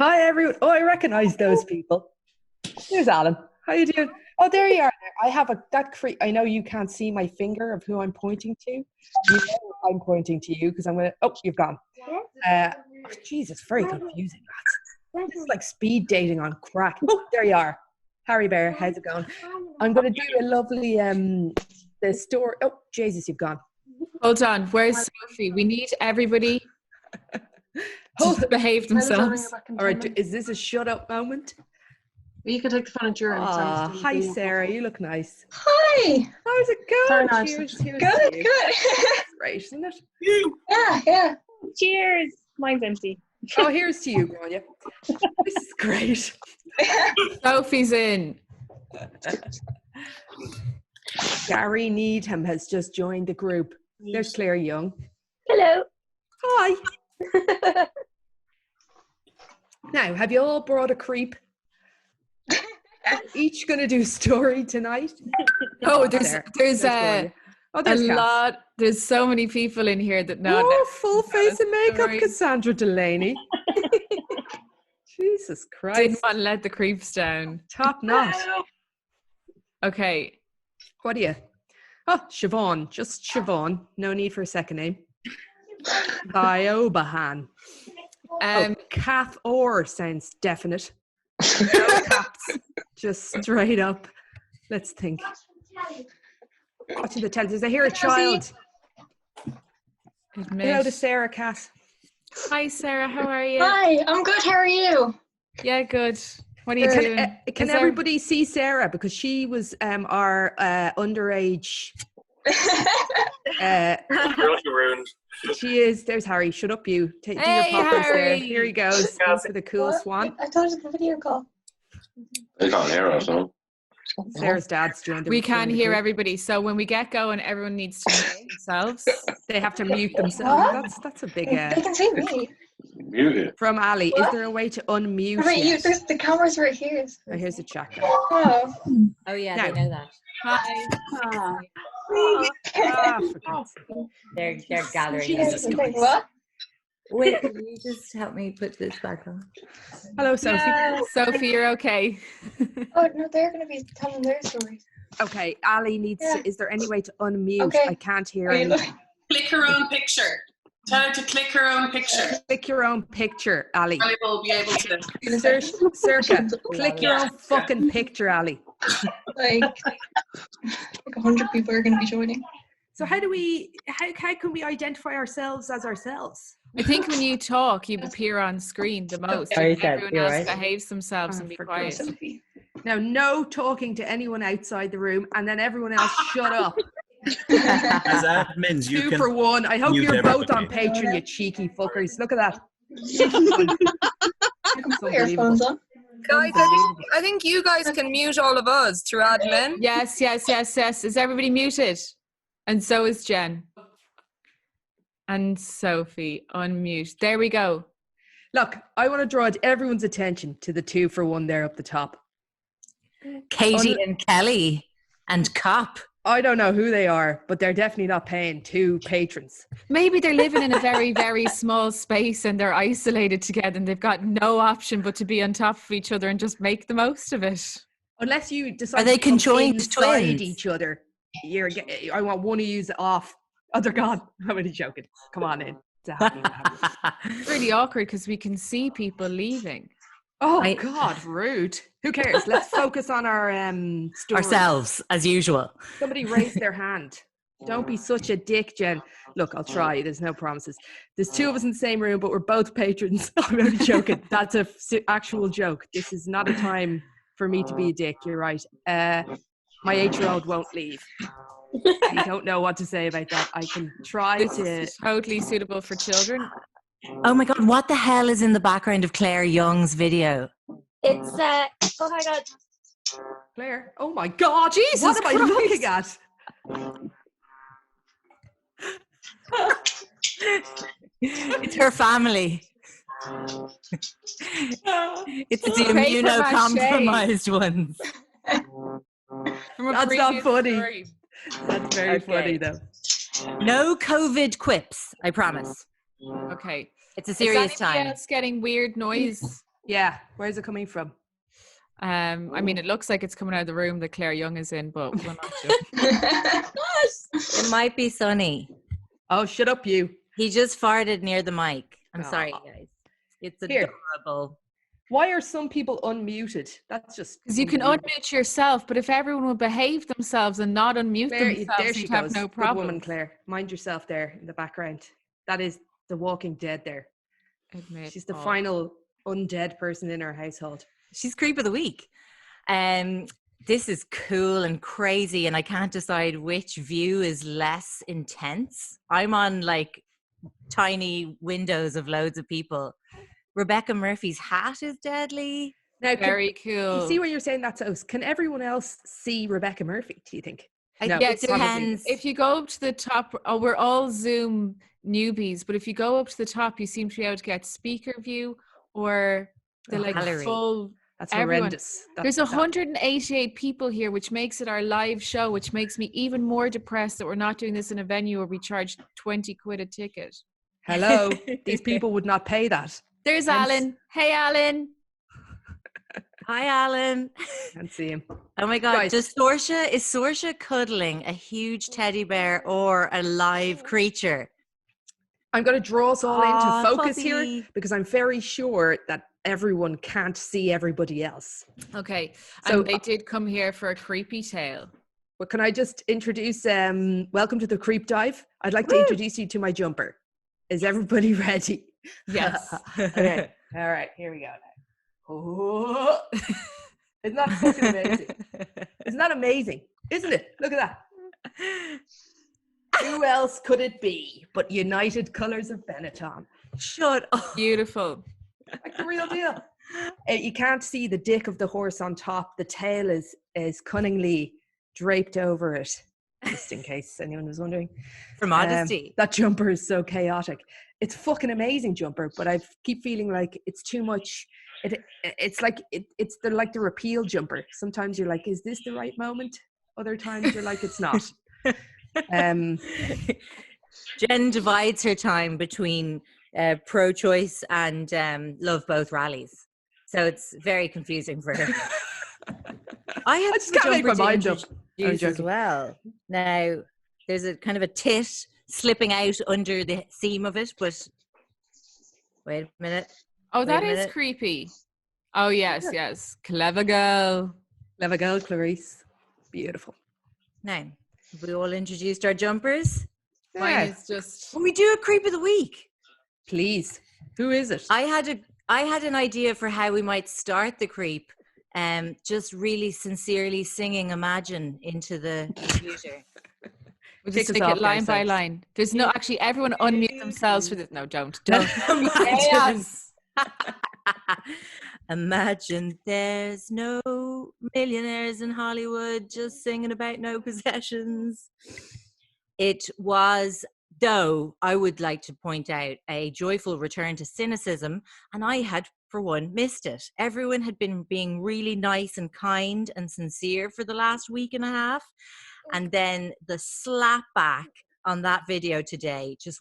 Hi, everyone. Oh, I recognize those people. Here's Alan. How you doing? Oh, there you are. I have I know you can't see my finger of who I'm pointing to. You know I'm pointing to you because I'm going to... Oh, you've gone. Jesus, very confusing, lads. This is like speed dating on crack. Oh, there you are. Harry Bear, how's it going? I'm going to do a lovely... the story... Oh, Jesus, you've gone. Hold on. Where's Sophie? We need everybody to behave themselves. All right, is this a shut up moment? You can take the phone and during. Hi, Sarah. You look nice. Hi. How's it going? Nice. Cheers. Good. That's great, isn't it? Yeah. Cheers. Mine's empty. Oh, here's to you, Grania. This is great. Sophie's in. Gary Needham has just joined the group. There's Claire Young. Hello. Hi. Now, have you all brought a creep? Each going to do a story tonight? Oh, there's a Cass. lot. There's so many people in here that know. Oh, full face of makeup, Cassandra Delaney. Jesus Christ. Didn't want to let the creeps down. Top notch. Okay. What are you? Oh, Siobhan. Just Siobhan. No need for a second name. Biobahan. Kath Orr sounds definite. No caps. Just straight up. Let's think. Watching the television. I hear a child. Hello to Sarah, Cass. Hi, Sarah. How are you? Hi, I'm good. How are you? Yeah, good. What are you doing? Can everybody see Sarah? Because she was our underage. Ruined. She is. There's Harry. Shut up, you. Do your poppers there. Here he goes. Goes for the cool swan. I thought it was a video call. I can't hear us, so. Sarah's dad's joined. We can hear everybody. So when we get going, everyone needs to mute themselves. They have to mute themselves. That's a big. They can see me. Muted. From Ali, What? is there a way to unmute? There's the camera's right here. Oh, here's the chat. Oh. Oh yeah, Now. they know that. Hi. For God's sake. They're gathering. Jesus Christ. What? Wait, can you just help me put this back on? Hello, Sophie. Sophie, you're okay. Oh no, they're going to be telling their stories. Okay, Ali needs. Yeah. Is there any way to unmute? Okay. I can't hear Wait, any. look. Click her own picture. Tell her to click her own picture. Click your own picture, Ali. I will be able to. Circa, click your own fucking picture, Ali. Like 100 people are going to be joining. So how can we identify ourselves as ourselves? I think when you talk, you appear on screen the most. Sorry, Everyone you're else right. behaves themselves and be For quiet. God's sake. Now, no talking to anyone outside the room, and then everyone else shut up. As admins, you 2 can for 1. I hope mute you're both on everybody. Patreon, you cheeky fuckers. Look at that. You can put your phones on. Guys, I think you guys can mute all of us through admin. Yes. Is everybody muted? And so is Jen. And Sophie, unmute. There we go. Look, I want to draw everyone's attention to the 2 for 1 there up the top. Katie and Kelly and Cop. I don't know who they are, but they're definitely not paying 2 patrons. Maybe they're living in a very, very small space and they're isolated together and they've got no option but to be on top of each other and just make the most of it. Unless you decide Are they to come conjoined inside twins? each other. I want one of you off. Oh, they're gone. I'm only joking. Come on in. It's really awkward because we can see people leaving. Oh, God, rude. Who cares? Let's focus on our story. Ourselves, as usual. Somebody raised their hand. Don't be such a dick, Jen. Look, I'll try. There's no promises. There's 2 of us in the same room, but we're both patrons. I'm only joking. That's an actual joke. This is not a time for me to be a dick. You're right. My 8-year-old won't leave. I don't know what to say about that. I can try This to... is totally suitable for children. Oh my God, what the hell is in the background of Claire Young's video? It's oh my God. Claire? Oh my God. Jesus What am I Christ. looking at? It's her family. It's the Paper immunocompromised ones. From a That's not previous funny. story. That's very funny, though. No COVID quips, I promise. Okay. It's a serious Is anybody time. else getting weird noise Yeah, where's it coming from? I mean, it looks like it's coming out of the room that Claire Young is in, but we're not sure. It might be Sonny. Oh, shut up, you. He just farted near the mic. I'm sorry, Aw. guys. It's Here. adorable. Why are some people unmuted? That's just Because you can unbelievable. unmute yourself, but if everyone would behave themselves and not unmute Claire, themselves, there she you'd have goes. no Good problem. woman, Claire. Mind yourself there in the background. That is the Walking Dead there. Admit She's the all. final undead person in our household. She's creep of the week. This is cool and crazy, and I can't decide which view is less intense. I'm on like tiny windows of loads of people. Rebecca Murphy's hat is deadly. Now, Very you cool. see when you're saying that to us, can everyone else see Rebecca Murphy, do you think? No, Yeah, it so depends. if you go up to the top, we're all Zoom newbies, but if you go up to the top, you seem to be able to get speaker view or the like Gallery. full. That's everyone. horrendous. There's 188 people here, which makes it our live show, which makes me even more depressed that we're not doing this in a venue where we charge 20 quid a ticket. Hello, these people would not pay that. There's Hence- Alan. Hey, Alan. Hi, Alan. Can't see him. Oh my God. Guys. Is Sorsha cuddling a huge teddy bear or a live creature? I'm going to draw us all Aw, into focus fuzzy. here because I'm very sure that everyone can't see everybody else. Okay. So- And they did come here for a creepy tale. But can I just introduce, welcome to the Creep Dive. I'd like to introduce you to my jumper. Is everybody ready? Yes. Okay. All right, here we go now. Oh. Isn't that fucking amazing? Isn't that amazing? Isn't it? Look at that. Who else could it be but United Colours of Benetton? Shut up. Beautiful. Like the real deal. You can't see the dick of the horse on top. The tail is cunningly draped over it, just in case anyone was wondering. For modesty. That jumper is so chaotic. It's fucking amazing jumper, but I keep feeling like it's too much. It's like it's the repeal jumper. Sometimes you're like, is this the right moment? Other times you're like, it's not. Jen divides her time between pro-choice and love both rallies. So it's very confusing for her. I have just can't make my mind up. I'm as joking. well. Now, there's a kind of a tit slipping out under the seam of it, but wait a minute. Oh, that Wait a is minute. creepy. Oh, yes, yes. Clever girl. Clever girl, Clarice. Beautiful. Now, have we all introduced our jumpers? Mine Yeah, is just. Will we do a creep of the week? please. Who is it? I had an idea for how we might start the creep. Just really sincerely singing Imagine into the computer. We'll Kick just us take off it line by ourselves. line. There's no, actually, everyone unmute themselves for this. No, don't. Imagine. Imagine there's no millionaires in Hollywood just singing about no possessions. It was, though, I would like to point out, a joyful return to cynicism, and I had, for one, missed it. Everyone had been being really nice and kind and sincere for the last week and a half, and then the slap back on that video today just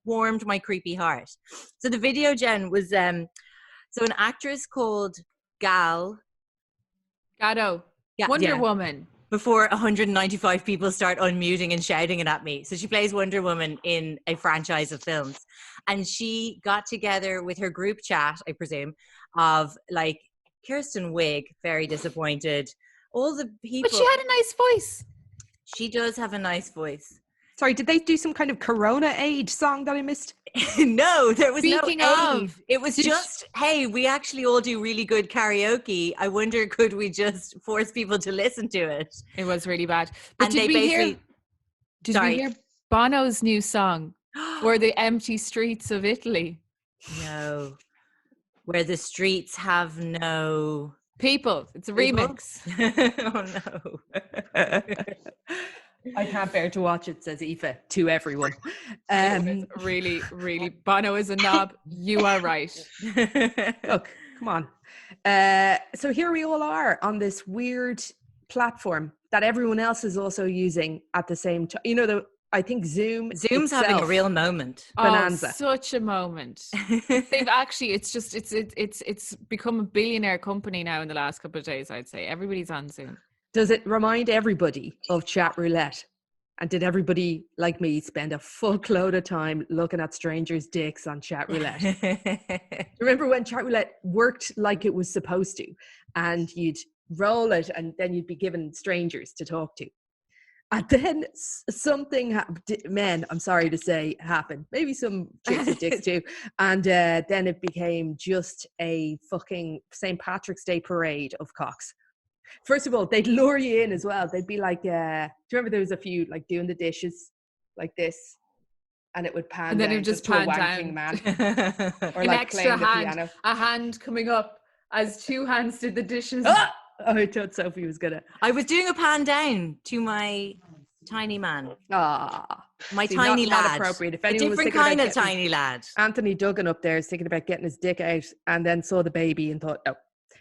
warmed my creepy heart. So the video, Jen, was so an actress called Gatto. Wonder Woman. Before 195 people start unmuting and shouting it at me. So she plays Wonder Woman in a franchise of films. And she got together with her group chat, I presume, of like Kirsten Wiig, very disappointed. All the people. But she had a nice voice. She does have a nice voice. Sorry, did they do some kind of Corona aid song that I missed? No, there was Speaking no aid. of, It was just, hey, we actually all do really good karaoke. I wonder, could we just force people to listen to it? It was really bad. But And did they we hear? basically- Did Sorry. we hear Bono's new song, "For the Empty Streets of Italy"? No. Where the streets have no People. It's a People? remix. Oh no. I can't bear to watch it, says Aoife to everyone. It was really, really. Bono is a knob. You are right. Look, come on. So here we all are on this weird platform that everyone else is also using at the same time. You know, I think Zoom's having a itself, real moment. bonanza. Oh, such a moment. They've actually, it's become a billionaire company now in the last couple of days, I'd say. Everybody's on Zoom. Does it remind everybody of chat roulette? And did everybody, like me, spend a fuckload of time looking at strangers' dicks on chat roulette? Remember when chat roulette worked like it was supposed to? And you'd roll it and then you'd be given strangers to talk to. And then something, men, I'm sorry to say, happened. Maybe some chicks with dicks too. And then it became just a fucking St. Patrick's Day parade of cocks. First of all, they'd lure you in as well. They'd be like, do you remember there was a few like doing the dishes like this? And it would pan And then down it would just to a pan wanking down. man. Or An like extra playing the hand, piano. a hand coming up as two hands did the dishes. Ah! Oh, I thought Sophie was gonna. I was doing a pan down to my tiny man. My See, tiny not lad. appropriate. If A anyone was different thinking about kind of getting- tiny lad. Anthony Duggan up there is thinking about getting his dick out and then saw the baby and thought, No,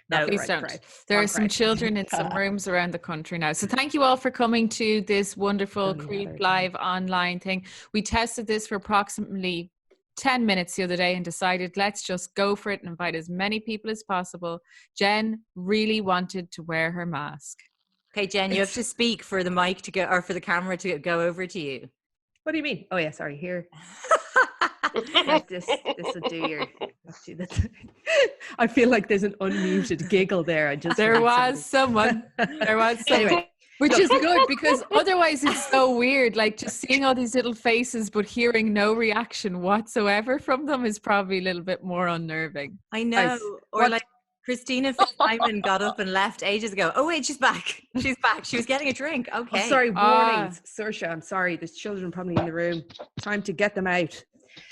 not the Please right don't. crowd. There Wrong are some crowd. children in some rooms around the country now. So thank you all for coming to this wonderful Tony Creep Heather. Live online thing. We tested this for approximately 10 minutes the other day and decided let's just go for it and invite as many people as possible. Jen really wanted to wear her mask. Okay, Jen, you have to speak for the mic to go, or for the camera to go over to you. What do you mean? Oh yeah, sorry. Here. Like this will do your. let's do this. I feel like there's an unmuted giggle there. I just There heard was somebody. someone. There was someone. Anyway, Which is good because otherwise it's so weird. Like just seeing all these little faces but hearing no reaction whatsoever from them is probably a little bit more unnerving. I know. Nice. Or What- like Christina Simon got up and left ages ago. Oh wait, she's back. She's back. She was getting a drink. Okay. Oh, sorry, Ah. warnings. Saoirse, I'm sorry. There's children probably in the room. Time to get them out.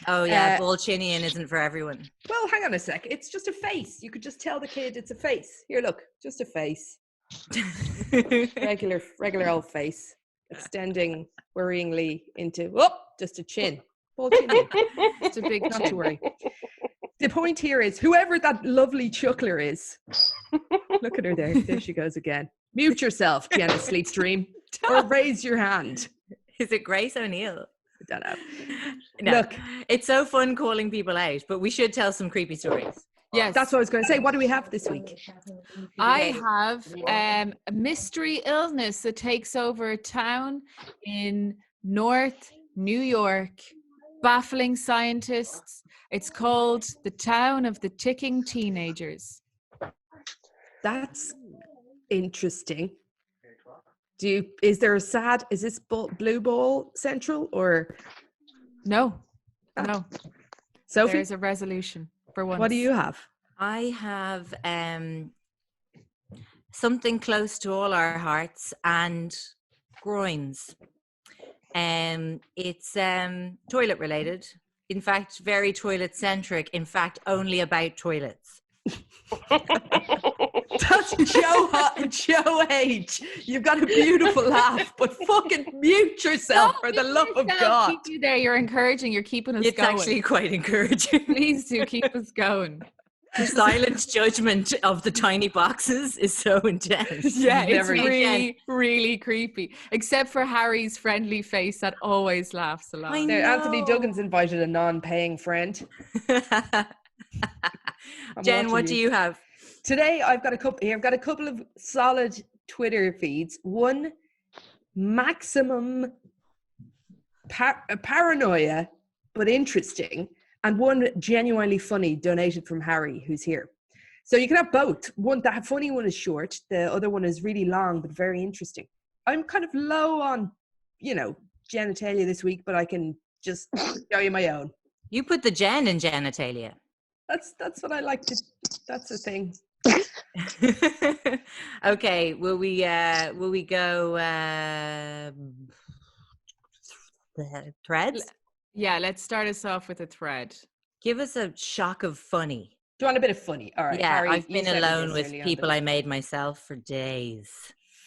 Oh yeah, Bolchinian isn't for everyone. Well, hang on a sec. It's just a face. You could just tell the kid it's a face. Here, look. Just a face. Regular old face. Extending worryingly into, just a chin. Bolchinian. It's a big Not to chin. worry. The point here is whoever that lovely chuckler is, look at her there. There she goes again. Mute yourself, Jenna Sleepstream, or raise your hand. Is it Grace O'Neill? I don't know. No. Look, It's so fun calling people out, but we should tell some creepy stories. Yes. that's what I was going to say. What do we have this week? I have a mystery illness that takes over a town in North New York, baffling scientists. It's called the Town of the Ticking Teenagers. That's interesting. Is this Blue Ball Central or No, no. Sophie? There's a resolution for once. What do you have? I have something close to all our hearts and groins. It's toilet related. In fact, very toilet centric. In fact, only about toilets. That's Joe H. You've got a beautiful laugh, but fucking mute yourself for the love of God. Keep you there. You're encouraging. You're keeping us It's going. actually quite encouraging. Please do keep us going. The silent judgment of the tiny boxes is so intense. Yeah, it's Never- really, really creepy. Except for Harry's friendly face that always laughs a lot. I Now, Anthony No. Duggan's invited a non-paying friend. I'm Jen, watching what do you have? Today I've got a couple here. I've got a couple of solid Twitter feeds. One, maximum paranoia, but interesting, and one genuinely funny, donated from Harry, who's here. So you can have both. One, that funny one is short. The other one is really long, but very interesting. I'm kind of low on, genitalia this week, but I can just show you my own. You put the Jen in genitalia. That's what I like to. That's the thing. Okay, will we go the threads? Yeah, let's start us off with a thread. Give us a shock of funny. Do you want a bit of funny? All right. Yeah, Harry, I've you been sent me alone this with early on people the- I made myself for days.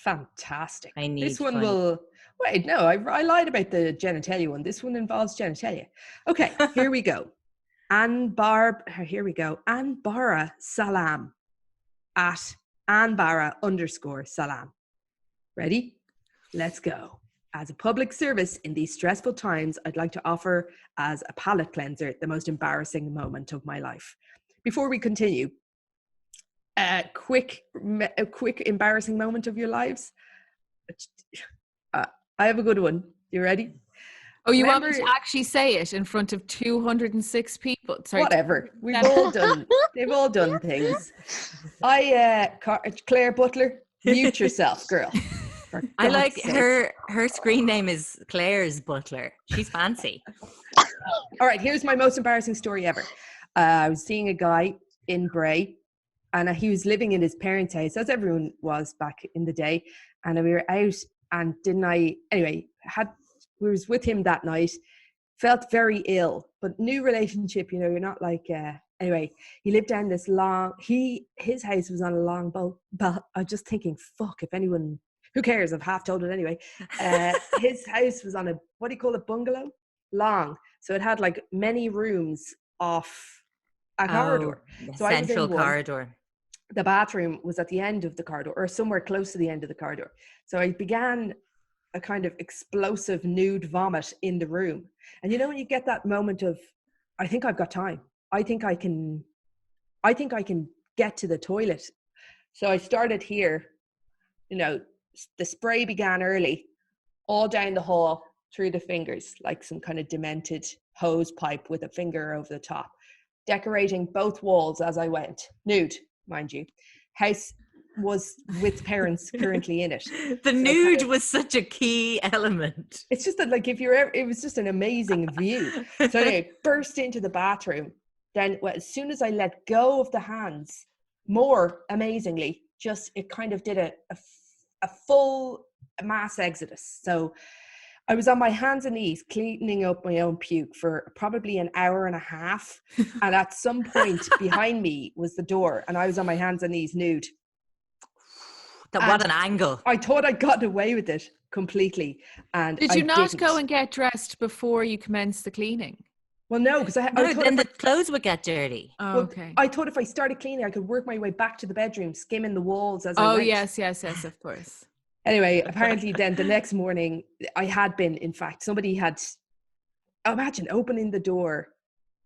Fantastic. I need this one funny. will. Wait, no, I lied about the genitalia one. This one involves genitalia. Okay, here we go. Here we go. Anbara Salam at Anbara _Salam. Ready? Let's go. As a public service in these stressful times, I'd like to offer as a palate cleanser the most embarrassing moment of my life. Before we continue, a quick embarrassing moment of your lives. I have a good one. You ready? Oh, you want me to actually say it in front of 206 people? Sorry, whatever. We've all done. They've all done things. Claire Butler, mute yourself, girl. I like her screen name is Claire's Butler. She's fancy. All right, here's my most embarrassing story ever. I was seeing a guy in Bray, and he was living in his parents' house, as everyone was back in the day. And we were out, and we was with him that night. Felt very ill, but new relationship. You know, you're not like. Anyway, he lived down this long. His house was on a long boat. But I was just thinking, fuck, if anyone. Who cares? I've half told it anyway. His house was on a, what do you call it, bungalow? Long. So it had like many rooms off a corridor. So central corridor. The bathroom was at the end of the corridor, or somewhere close to the end of the corridor. So I began a kind of explosive nude vomit in the room. And you know when you get that moment of, I think I've got time. I think I can get to the toilet. So I started here, you know, the spray began early, all down the hall, through the fingers, like some kind of demented hose pipe with a finger over the top, decorating both walls as I went. Nude, mind you. House was with parents currently in it. The nude was such a key element. It's just that, like, it was just an amazing view. So anyway, burst into the bathroom. Then as soon as I let go of the hands, more amazingly, just it kind of did a full mass exodus. So I was on my hands and knees cleaning up my own puke for probably an hour and a half. And at some point behind me was the door, and I was on my hands and knees nude. What an angle. I thought I'd gotten away with it completely. And did you not go and get dressed before you commenced the cleaning? Well, no, because then the clothes would get dirty. Oh, okay. I thought if I started cleaning, I could work my way back to the bedroom, skimming the walls as I went. Oh, yes, of course. Anyway, apparently then the next morning, I had been, in fact, somebody had, imagine opening the door,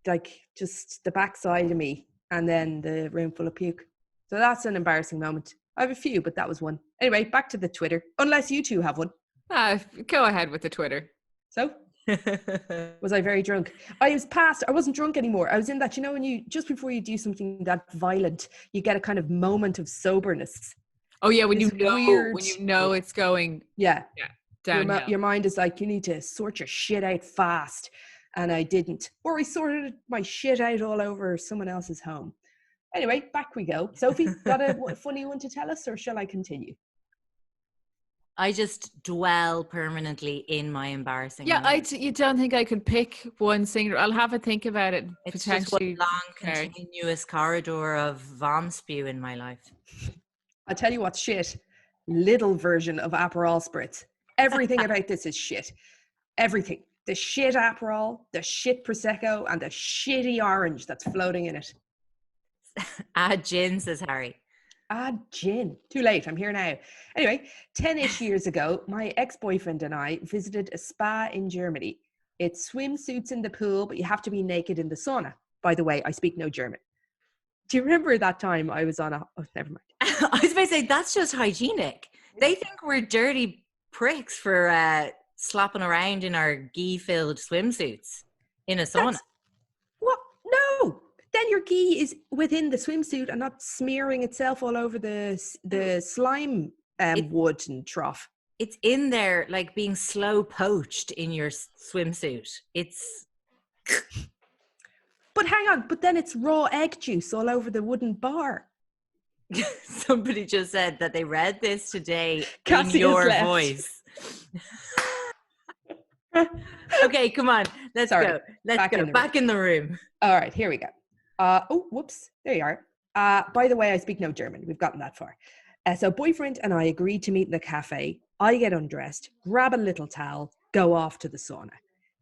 like just the backside of me, and then the room full of puke. So that's an embarrassing moment. I have a few, but that was one. Anyway, back to the Twitter, unless you two have one. Go ahead with the Twitter. So? Was I very drunk? I wasn't drunk anymore. I was in that, you know, when you, just before you do something that violent, you get a kind of moment of soberness. Oh yeah, when you know it's going downhill. Your mind is like, you need to sort your shit out fast, and I didn't, or I sorted my shit out all over someone else's home. Anyway, back we go. Sophie, got a funny one to tell us, or shall I continue? I just dwell permanently in my embarrassing. Yeah, you don't think I could pick one single? I'll have a think about it. It's just one long, continuous corridor of vom spew in my life. I'll tell you what's shit. Little version of Aperol spritz. Everything about this is shit. Everything. The shit Aperol, the shit Prosecco, and the shitty orange that's floating in it. Add gin, says Harry. Add gin. Too late. I'm here now. Anyway, 10-ish years ago, my ex-boyfriend and I visited a spa in Germany. It's swimsuits in the pool, but you have to be naked in the sauna. By the way, I speak no German. Do you remember that time I was on a... Oh, never mind. I was about to say, that's just hygienic. They think we're dirty pricks for slopping around in our ghee-filled swimsuits in a sauna. What? No! Then your ghee is within the swimsuit and not smearing itself all over the slime wood and trough. It's in there, like being slow poached in your swimsuit. It's... But hang on, but then it's raw egg juice all over the wooden bar. Somebody just said that they read this today Cassie in your left. Voice. Okay, come on. Let's go. Let's go. Back in the room. All right, here we go. Oh, whoops. There you are. By the way, I speak no German. We've gotten that far. So boyfriend and I agreed to meet in the cafe. I get undressed, grab a little towel, go off to the sauna.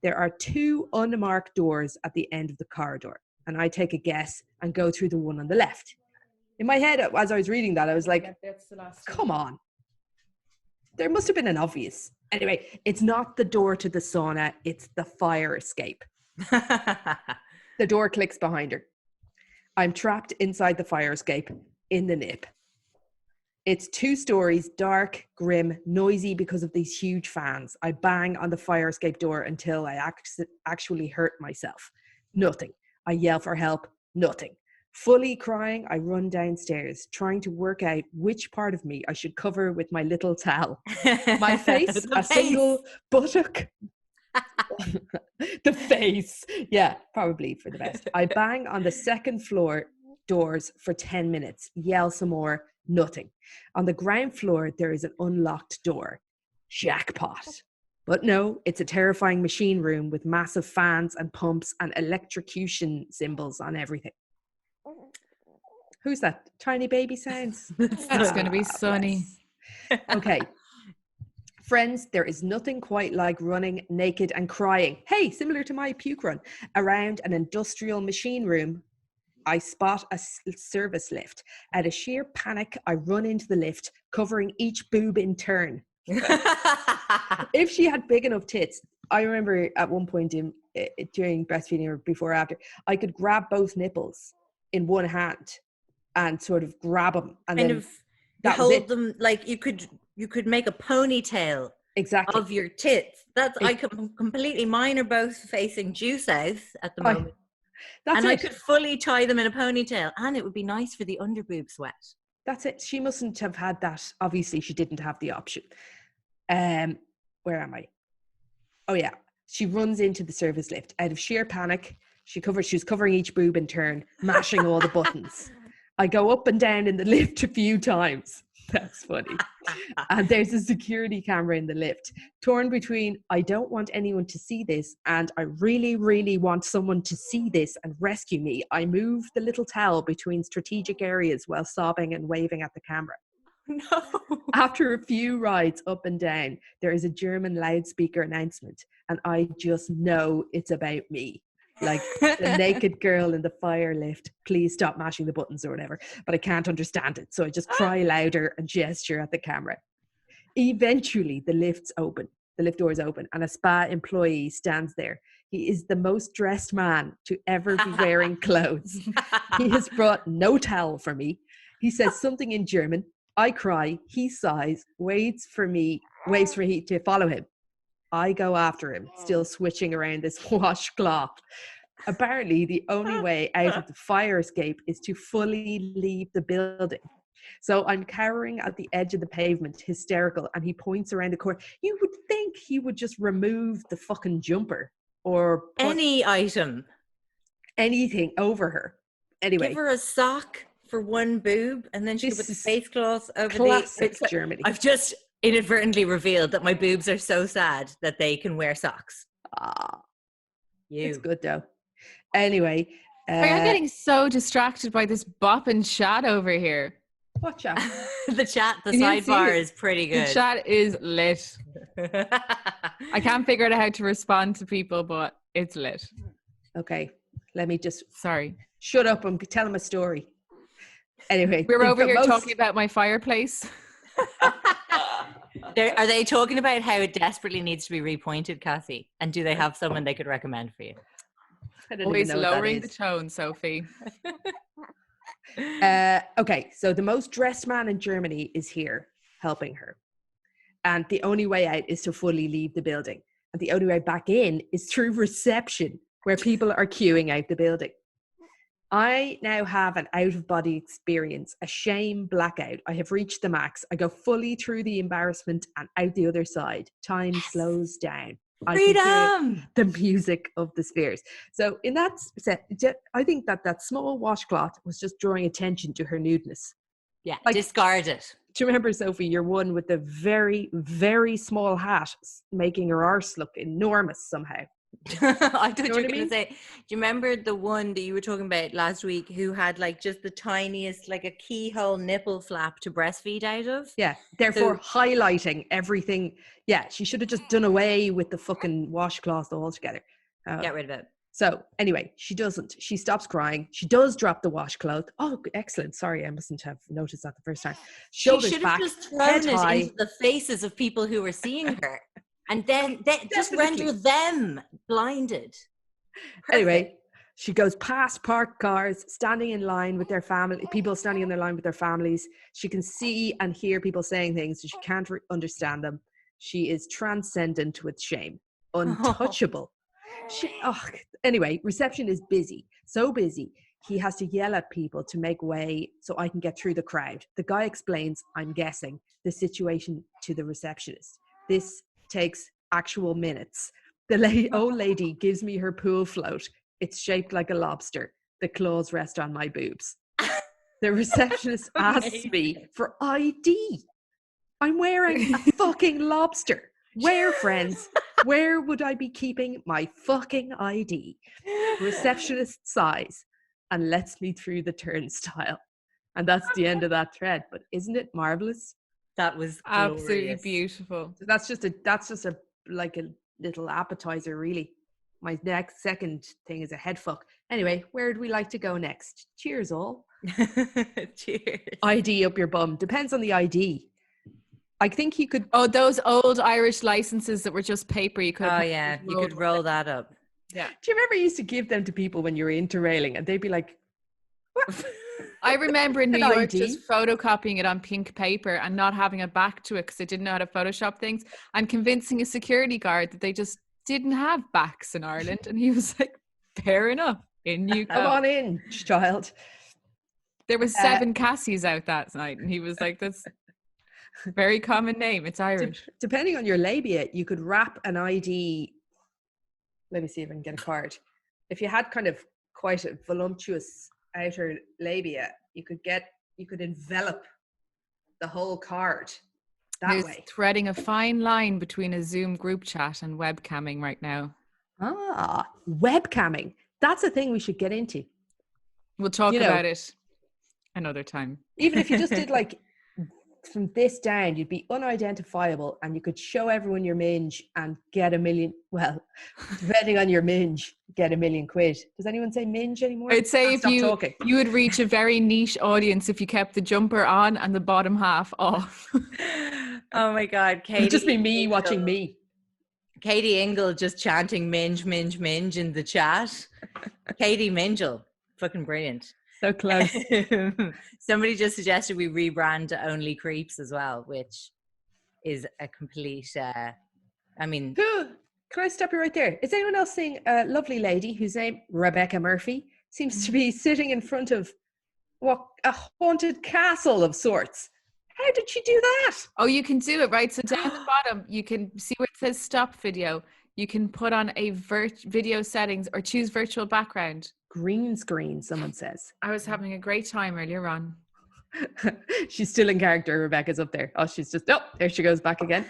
There are 2 unmarked doors at the end of the corridor, and I take a guess and go through the one on the left. In my head, as I was reading that, I was like, come on. There must have been an obvious. Anyway, it's not the door to the sauna, it's the fire escape. The door clicks behind her. I'm trapped inside the fire escape in the nip. It's 2 stories, dark, grim, noisy because of these huge fans. I bang on the fire escape door until I actually hurt myself. Nothing. I yell for help. Nothing. Fully crying, I run downstairs, trying to work out which part of me I should cover with my little towel. My face, a single buttock. The face. Yeah, probably for the best. I bang on the second floor doors for 10 minutes. Yell some more. Nothing. On the ground floor, there is an unlocked door. Jackpot. But no, it's a terrifying machine room with massive fans and pumps and electrocution symbols on everything. Who's that? Tiny baby sounds? That's going to be Sunny. Okay. Friends, there is nothing quite like running naked and crying. Hey, similar to my puke run. Around an industrial machine room, I spot a service lift. Out of sheer panic, I run into the lift, covering each boob in turn. If she had big enough tits, I remember at one point during breastfeeding or before or after, I could grab both nipples in one hand and sort of grab them and kind then of that hold them like you could make a ponytail exactly of your tits. I can completely. Mine are both facing due south at the moment, and I could fully tie them in a ponytail, and it would be nice for the underboob sweat. That's it. She mustn't have had that. Obviously, she didn't have the option. Where am I? Oh yeah, she runs into the service lift out of sheer panic. She was covering each boob in turn, mashing all the buttons. I go up and down in the lift a few times. That's funny. And there's a security camera in the lift. Torn between, I don't want anyone to see this, and I really, really want someone to see this and rescue me. I move the little towel between strategic areas while sobbing and waving at the camera. No. After a few rides up and down, there is a German loudspeaker announcement, and I just know it's about me. Like the naked girl in the fire lift, please stop mashing the buttons or whatever, but I can't understand it. So I just cry louder and gesture at the camera. Eventually the lift doors open, and a spa employee stands there. He is the most dressed man to ever be wearing clothes. He has brought no towel for me. He says something in German. I cry. He sighs, waits for me to follow him. I go after him, still switching around this washcloth. Apparently, the only way out of the fire escape is to fully leave the building. So I'm cowering at the edge of the pavement, hysterical, and he points around the corner. You would think he would just remove the fucking jumper or any item, anything over her. Anyway, give her a sock for one boob, and then she could put the face cloth over classic Germany. I've just inadvertently revealed that my boobs are so sad that they can wear socks. It's good though. Anyway, I'm getting so distracted by this bopping chat over here. What chat? The sidebar is pretty good. The chat is lit. I can't figure out how to respond to people, but it's lit. Okay, let me just sorry. Shut up and tell them a story. Anyway, we're over here talking about my fireplace. Are they talking about how it desperately needs to be repointed, Cassie? And do they have someone they could recommend for you? Always lowering the tone, Sophie. Okay, so the most dressed man in Germany is here helping her. And the only way out is to fully leave the building. And the only way back in is through reception, where people are queuing out the building. I now have an out-of-body experience, a shame blackout. I have reached the max. I go fully through the embarrassment and out the other side. Time slows down. Freedom! I can hear the music of the spheres. So in that set, I think that small washcloth was just drawing attention to her nudeness. Yeah, like, discard it. Do you remember, Sophie, your one with the very, very small hat making her arse look enormous somehow? I thought you were going to say, do you remember the one that you were talking about last week who had like just the tiniest, like a keyhole nipple flap to breastfeed out of? Yeah, therefore highlighting everything. Yeah, she should have just done away with the fucking washcloth altogether. Get rid of it. So anyway, she doesn't. She stops crying. She does drop the washcloth. Oh, excellent. Sorry, I mustn't have noticed that the first time. She Shoulders should back, have just head thrown it high. into the faces of people who were seeing her, and then just render them blinded. Anyway, she goes past parked cars, standing in line with their family, people standing in their line with their families. She can see and hear people saying things, so she can't understand them. She is transcendent with shame, untouchable. Anyway, reception is busy, so busy. He has to yell at people to make way so I can get through the crowd. The guy explains, I'm guessing, the situation to the receptionist. This takes actual minutes. The old lady gives me her pool float. It's shaped like a lobster. The claws rest on my boobs. The receptionist asks me for ID. I'm wearing a fucking lobster. Where, friends? Where would I be keeping my fucking ID? Receptionist sighs and lets me through the turnstile. And that's the end of that thread. But isn't it marvelous? That was absolutely glorious. beautiful. That's just a like a little appetizer, really. My next second thing is a head fuck. Anyway, where would we like to go next? Cheers, all. Cheers. ID up your bum. Depends on the ID. I think you could. Oh, those old Irish licenses that were just paper. You could. Oh yeah, you could roll that up. Yeah. Do you remember you used to give them to people when you were interrailing, and they'd be like, "What?" I remember in New An York ID? just photocopying it on pink paper and not having a back to it because they didn't know how to Photoshop things, and convincing a security guard that they just didn't have backs in Ireland, and he was like, "Fair enough, in you go." Come on in, child. There was 7 Cassies out that night, and he was like, "That's a very common name. It's Irish." Depending on your labia, you could wrap an ID. Let me see if I can get a card. If you had kind of quite a voluptuous outer labia, you could envelop the whole card that There's way. threading a fine line between a Zoom group chat and webcamming right now. Webcamming. That's a thing we should get into. We'll talk about it another time. Even if you just did like from this down, you'd be unidentifiable and you could show everyone your minge and get $1 million. Well, depending on your minge, get £1 million. Does anyone say minge anymore? I'd say if Stop you talking. you would reach a very niche audience if you kept the jumper on and the bottom half off. Oh my God, Katie! It'd just be me watching me. Katie Ingle just chanting minge, minge, minge in the chat. Katie Mingle, fucking brilliant. So close. Somebody just suggested we rebrand to Only Creeps as well, which is a complete. Can I stop you right there? Is anyone else seeing a lovely lady whose name Rebecca Murphy seems to be sitting in front of a haunted castle of sorts? How did she do that? Oh, you can do it, right? So down the bottom, you can see where it says stop video. You can put on a video settings or choose virtual background. Green screen, someone says. I was having a great time earlier on. She's still in character. Rebecca's up there. Oh, she's just, there she goes back again.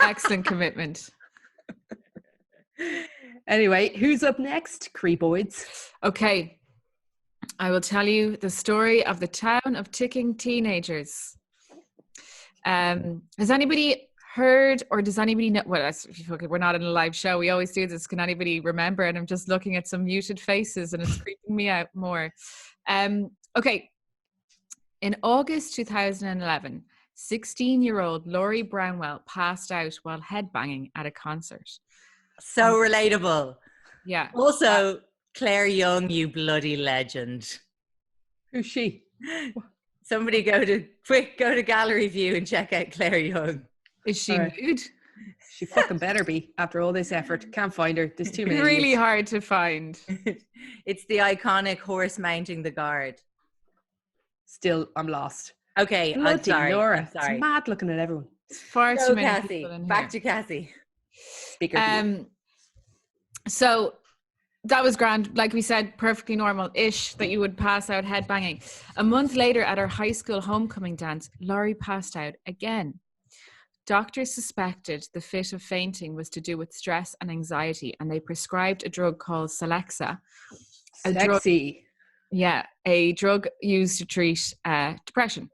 Excellent commitment. Anyway, who's up next, creepoids? Okay. I will tell you the story of the town of ticking teenagers. Has anybody heard, or does anybody know? Well, we're not in a live show. We always do this. Can anybody remember? And I'm just looking at some muted faces and it's creeping me out more. Okay. In August 2011, 16-year-old Laurie Brownwell passed out while headbanging at a concert. So relatable. Yeah. Also, Claire Young, you bloody legend. Who's she? Somebody go to Gallery View and check out Claire Young. Is she nude? She fucking better be after all this effort. Can't find her. There's too many. Really hard to find. It's the iconic horse mounting the guard. Still, I'm lost. Okay, I'm Bloody sorry. Laura. I'm sorry. It's mad looking at everyone. Far too many Cassie. people in here. Back to Cassie. Speaker. So that was grand. Like we said, perfectly normal-ish that you would pass out headbanging. A month later at her high school homecoming dance, Laurie passed out again. Doctors suspected the fit of fainting was to do with stress and anxiety, and they prescribed a drug called Celexa. A drug used to treat depression.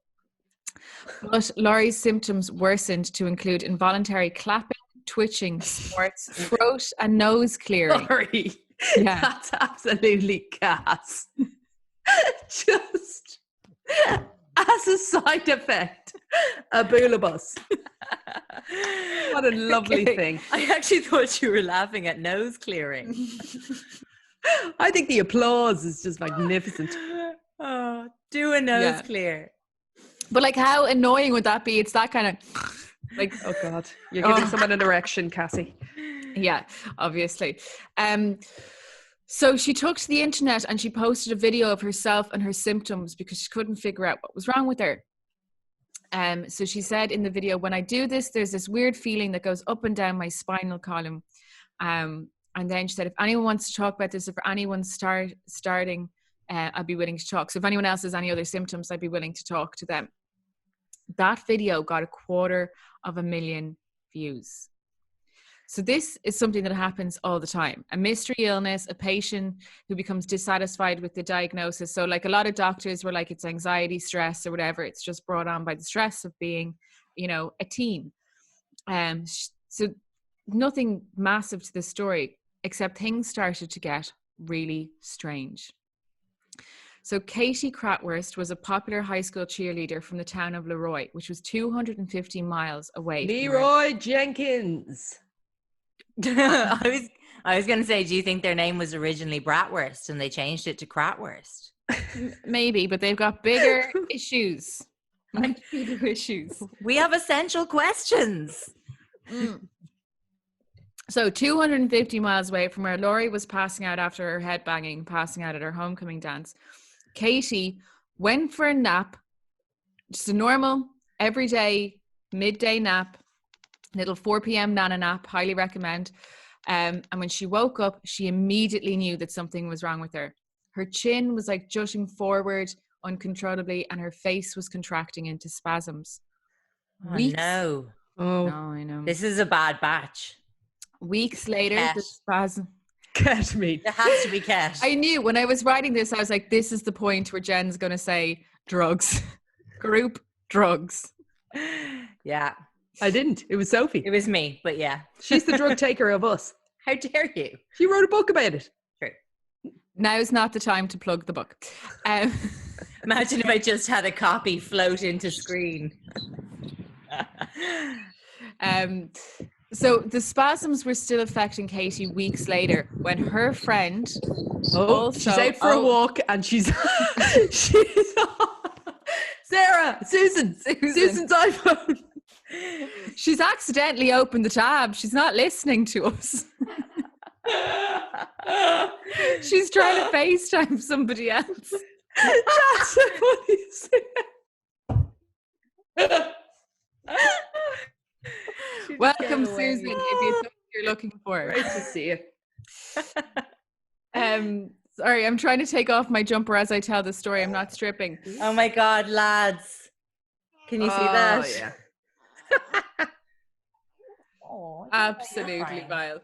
But Laurie's symptoms worsened to include involuntary clapping, twitching, snorts, throat and nose clearing. Sorry. Yeah. That's absolutely gas. Just as a side effect, a boolibus. What a lovely thing. I actually thought you were laughing at nose clearing. I think the applause is just magnificent. Oh, do a nose clear. But like, how annoying would that be? It's that kind of like, Oh God, you're giving someone an erection, Cassie. yeah, obviously. So she took to the internet and she posted a video of herself and her symptoms because she couldn't figure out what was wrong with her. So she said in the video, when I do this, there's this weird feeling that goes up and down my spinal column. And then she said, if anyone wants to talk about this, if anyone's starting, I'd be willing to talk. So if anyone else has any other symptoms, I'd be willing to talk to them. That video got 250,000 views. So this is something that happens all the time. A mystery illness, a patient who becomes dissatisfied with the diagnosis. So like a lot of doctors were like, it's anxiety, stress or whatever. It's just brought on by the stress of being, you know, a teen. So nothing massive to the story, except things started to get really strange. So Katie Kratwurst was a popular high school cheerleader from the town of Leroy, which was 250 miles away. Leroy Jenkins. I was going to say, do you think their name was originally Bratwurst and they changed it to Kratwurst? Maybe, but they've got bigger issues. Much bigger issues. We have essential questions. So 250 miles away from where Laurie was passing out after her headbanging, passing out at her homecoming dance, Katie went for a nap, just a normal, everyday, midday nap, little 4 p.m. nana nap, highly recommend. And when she woke up, she immediately knew that something was wrong with her. Her chin was like jutting forward uncontrollably and her face was contracting into spasms. Oh, no. Oh, no, I know. This is a bad batch. Weeks later, the spasm. Ketamine. It has to be ket. I knew when I was writing this, I was like, this is the point where Jen's going to say drugs. Group drugs. Yeah. I didn't. It was Sophie. It was me, but yeah. She's the drug taker of us. How dare you? She wrote a book about it. True. Now's not the time to plug the book. Imagine if I just had a copy float into screen. So the spasms were still affecting Katie weeks later when her friend she's out for a walk and she's Susan's iPhone. She's accidentally opened the tab. She's not listening to us. She's trying to FaceTime somebody else. That's what he's saying. Welcome, Susan, if you know what you're looking for. Great to see you. Sorry, I'm trying to take off my jumper as I tell the story. I'm not stripping. Oh my God, lads. Can you see that? Yeah. Absolutely vile.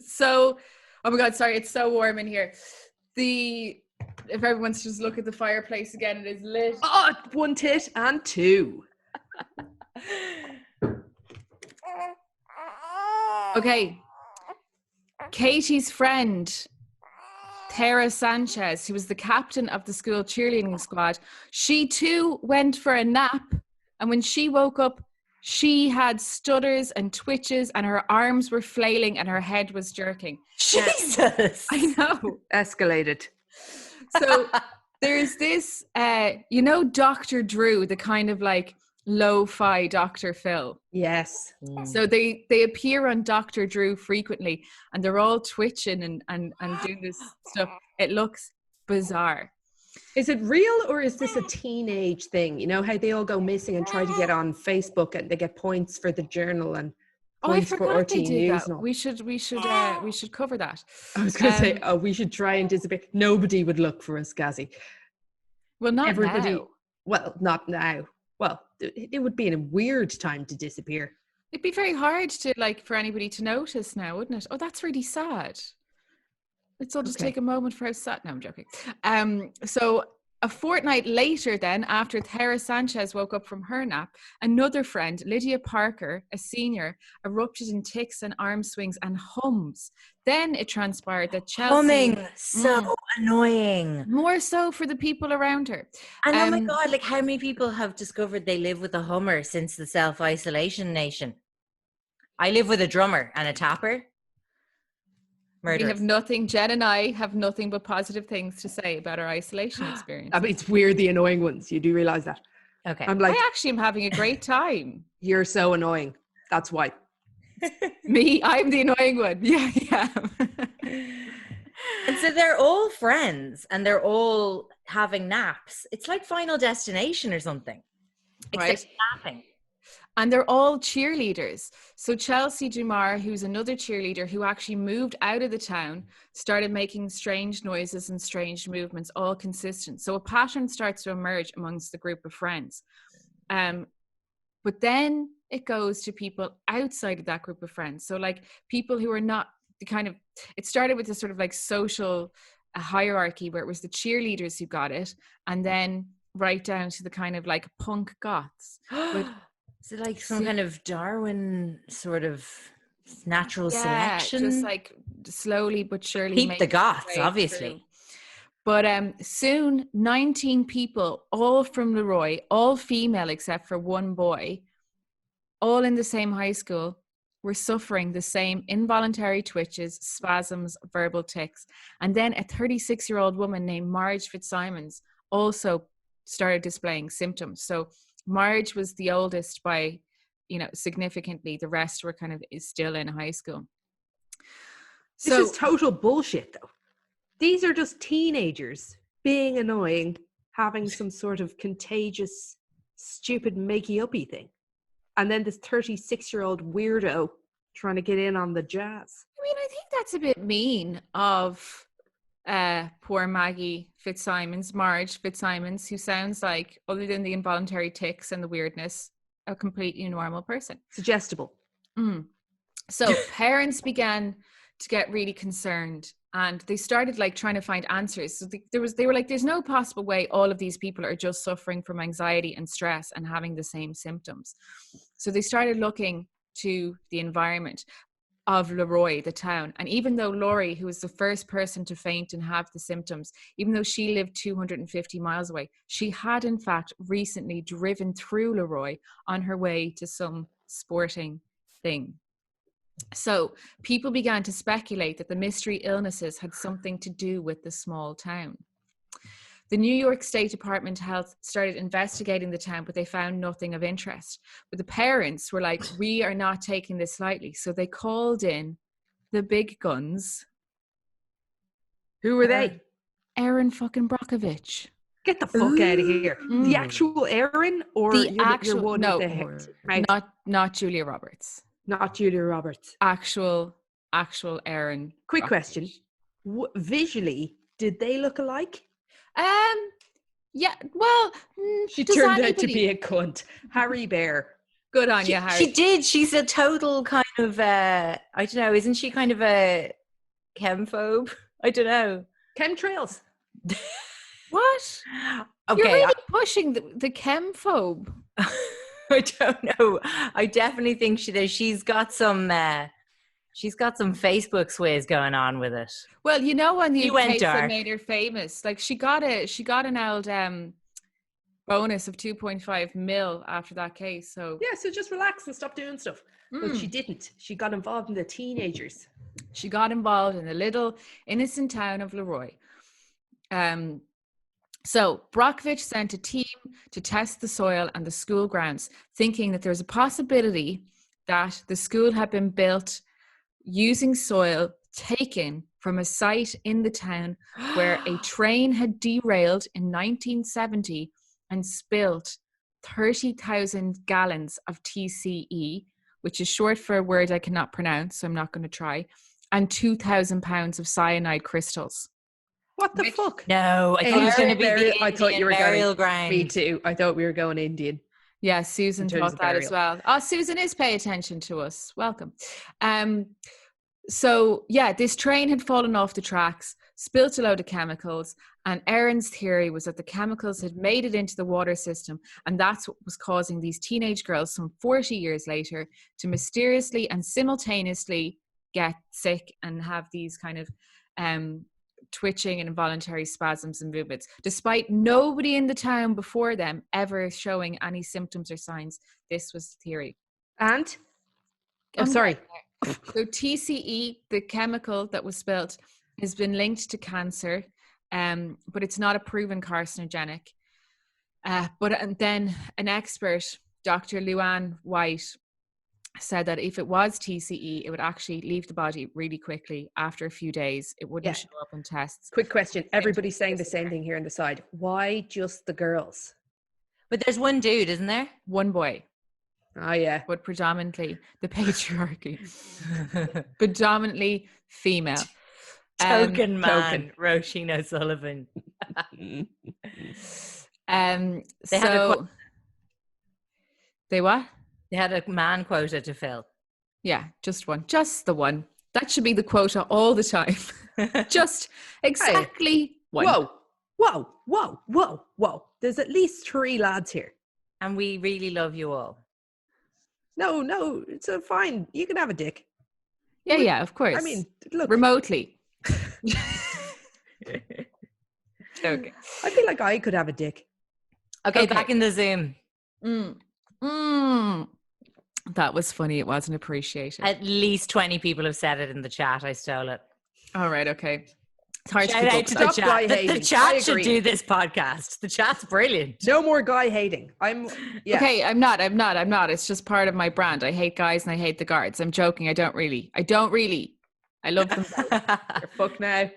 So, oh my God, sorry, it's so warm in here. If everyone's just look at the fireplace again, it is lit. Oh, 1 tit and 2. Okay. Katie's friend, Tara Sanchez, who was the captain of the school cheerleading squad, she too went for a nap. And when she woke up, she had stutters and twitches and her arms were flailing and her head was jerking. Jesus! I know. Escalated. So there's this, Dr. Drew, the kind of like lo-fi Dr. Phil. Yes. So they appear on Dr. Drew frequently and they're all twitching and doing this stuff. It looks bizarre. Is it real or is this a teenage thing? You know how they all go missing and try to get on Facebook and they get points for the journal and points for RT News. That. We should cover that. I was going to say, we should try and disappear. Nobody would look for us, Gazzy. Well, not everybody. Now. Well, not now. Well, it would be in a weird time to disappear. It'd be very hard for anybody to notice now, wouldn't it? Oh, that's really sad. Let's all just take a moment for how sad. No, I'm joking. So A fortnight later then, after Tara Sanchez woke up from her nap, another friend, Lydia Parker, a senior, erupted in tics and arm swings and hums. Then it transpired that Chelsea... Humming, so annoying. More so for the people around her. And oh my God, like how many people have discovered they live with a hummer since the self-isolation nation? I live with a drummer and a tapper. We have nothing, Jen and I have nothing but positive things to say about our isolation experience. I mean, it's weird, the annoying ones. You do realize that. Okay. I'm like, I actually am having a great time. You're so annoying. That's why. Me, I'm the annoying one. Yeah. And so they're all friends and they're all having naps. It's like Final Destination or something. Except napping. And they're all cheerleaders. So Chelsea Dumar, who's another cheerleader who actually moved out of the town, started making strange noises and strange movements, all consistent. So a pattern starts to emerge amongst the group of friends. But then it goes to people outside of that group of friends. So like people who are not the kind of, it started with this sort of like social hierarchy where it was the cheerleaders who got it. And then right down to the kind of like punk goths. But is it like some kind of Darwin sort of natural selection? Just like slowly but surely. Keep the goths, obviously. Through. But soon 19 people, all from Leroy, all female except for one boy, all in the same high school, were suffering the same involuntary twitches, spasms, verbal tics. And then a 36-year-old woman named Marge Fitzsimons also started displaying symptoms. So Marge was the oldest by, significantly. The rest were kind of still in high school. This is total bullshit, though. These are just teenagers being annoying, having some sort of contagious, stupid makey-uppy thing. And then this 36-year-old weirdo trying to get in on the jazz. I mean, I think that's a bit mean of poor Maggie Fitzsimons, Marge Fitzsimons, who sounds like, other than the involuntary tics and the weirdness, a completely normal person. Suggestible. So parents began to get really concerned and they started like trying to find answers. So they were like, there's no possible way all of these people are just suffering from anxiety and stress and having the same symptoms. So they started looking to the environment of Leroy, the town. And even though Laurie, who was the first person to faint and have the symptoms, even though she lived 250 miles away, she had in fact recently driven through Leroy on her way to some sporting thing. So people began to speculate that the mystery illnesses had something to do with the small town. The New York State Department of Health started investigating the town, but they found nothing of interest. But the parents were like, we are not taking this lightly. So they called in the big guns. Who were they? Erin fucking Brockovich. Get the fuck out of here. The actual Erin or the actual one no, not Julia Roberts. Not Julia Roberts. Actual Erin. Quick question. Visually, did they look alike? Yeah, well, she turned out to be a cunt. Harry Bear. Good on you, Harry. She did. She's a total kind of, I don't know, isn't she kind of a chemphobe? I don't know. Chemtrails. What? Okay. You're really pushing the chemphobe. I don't know. I definitely think she's got some Facebook swizz going on with it. Well, you know, when the case dark. that made her famous, like she got an old bonus of 2.5 mil after that case. So yeah, so just relax and stop doing stuff. But she didn't. She got involved in the teenagers. She got involved in the little innocent town of Leroy. So Brockovich sent a team to test the soil and the school grounds, thinking that there was a possibility that the school had been built using soil taken from a site in the town where a train had derailed in 1970 and spilt 30,000 gallons of TCE, which is short for a word I cannot pronounce, so I'm not going to try, and 2,000 pounds of cyanide crystals. What the fuck? No, I thought it was going to be the I thought you were burial going. ground. Me too. I thought we were going Indian. Yeah, Susan thought that as well. Oh, Susan is pay attention to us. Welcome. So yeah, this train had fallen off the tracks. spilt a load of chemicals, and Erin's theory was that the chemicals had made it into the water system, and that's what was causing these teenage girls some 40 years later to mysteriously and simultaneously get sick and have these kind of twitching and involuntary spasms and movements, despite nobody in the town before them ever showing any symptoms or signs. This was the theory. And? Oh, sorry. So TCE, the chemical that was spilt, has been linked to cancer, but it's not a proven carcinogenic. But then an expert, Dr. Luann White, said that if it was TCE, it would actually leave the body really quickly after a few days. It wouldn't show up in tests. Quick question. Everybody's saying the same thing here on the side. Why just the girls? But there's one dude, isn't there? One boy. Oh, yeah. But predominantly the patriarchy. Predominantly female. Token man, Roisin O'Sullivan. They what? They had a man quota to fill. Yeah, just one. Just the one. That should be the quota all the time. Just exactly one. Whoa. There's at least 3 lads here. And we really love you all. No, it's fine. You can have a dick. Yeah, of course. I mean, look. Remotely. Okay. I feel like I could have a dick. Okay, back in the Zoom. That was funny. It wasn't appreciated. At least 20 people have said it in the chat. I stole it. All right, okay. It's hard Shout to out to the chat. The chat should do this podcast. The chat's brilliant. No more guy hating. Okay, I'm not. It's just part of my brand. I hate guys and I hate the guards. I'm joking. I don't really. I love them both. You're fucked now.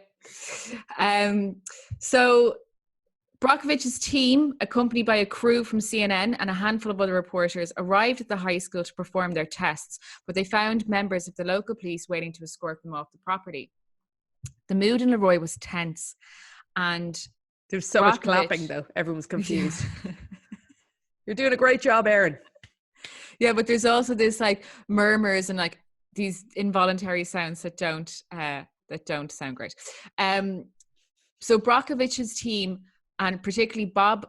So Brockovich's team, accompanied by a crew from CNN and a handful of other reporters, arrived at the high school to perform their tests, but they found members of the local police waiting to escort them off the property. The mood in Leroy was tense, and there's so much clapping though. Everyone's confused. You're doing a great job, Erin. Yeah, but there's also this like murmurs and like these involuntary sounds that don't sound great. So Brockovich's team, and particularly Bob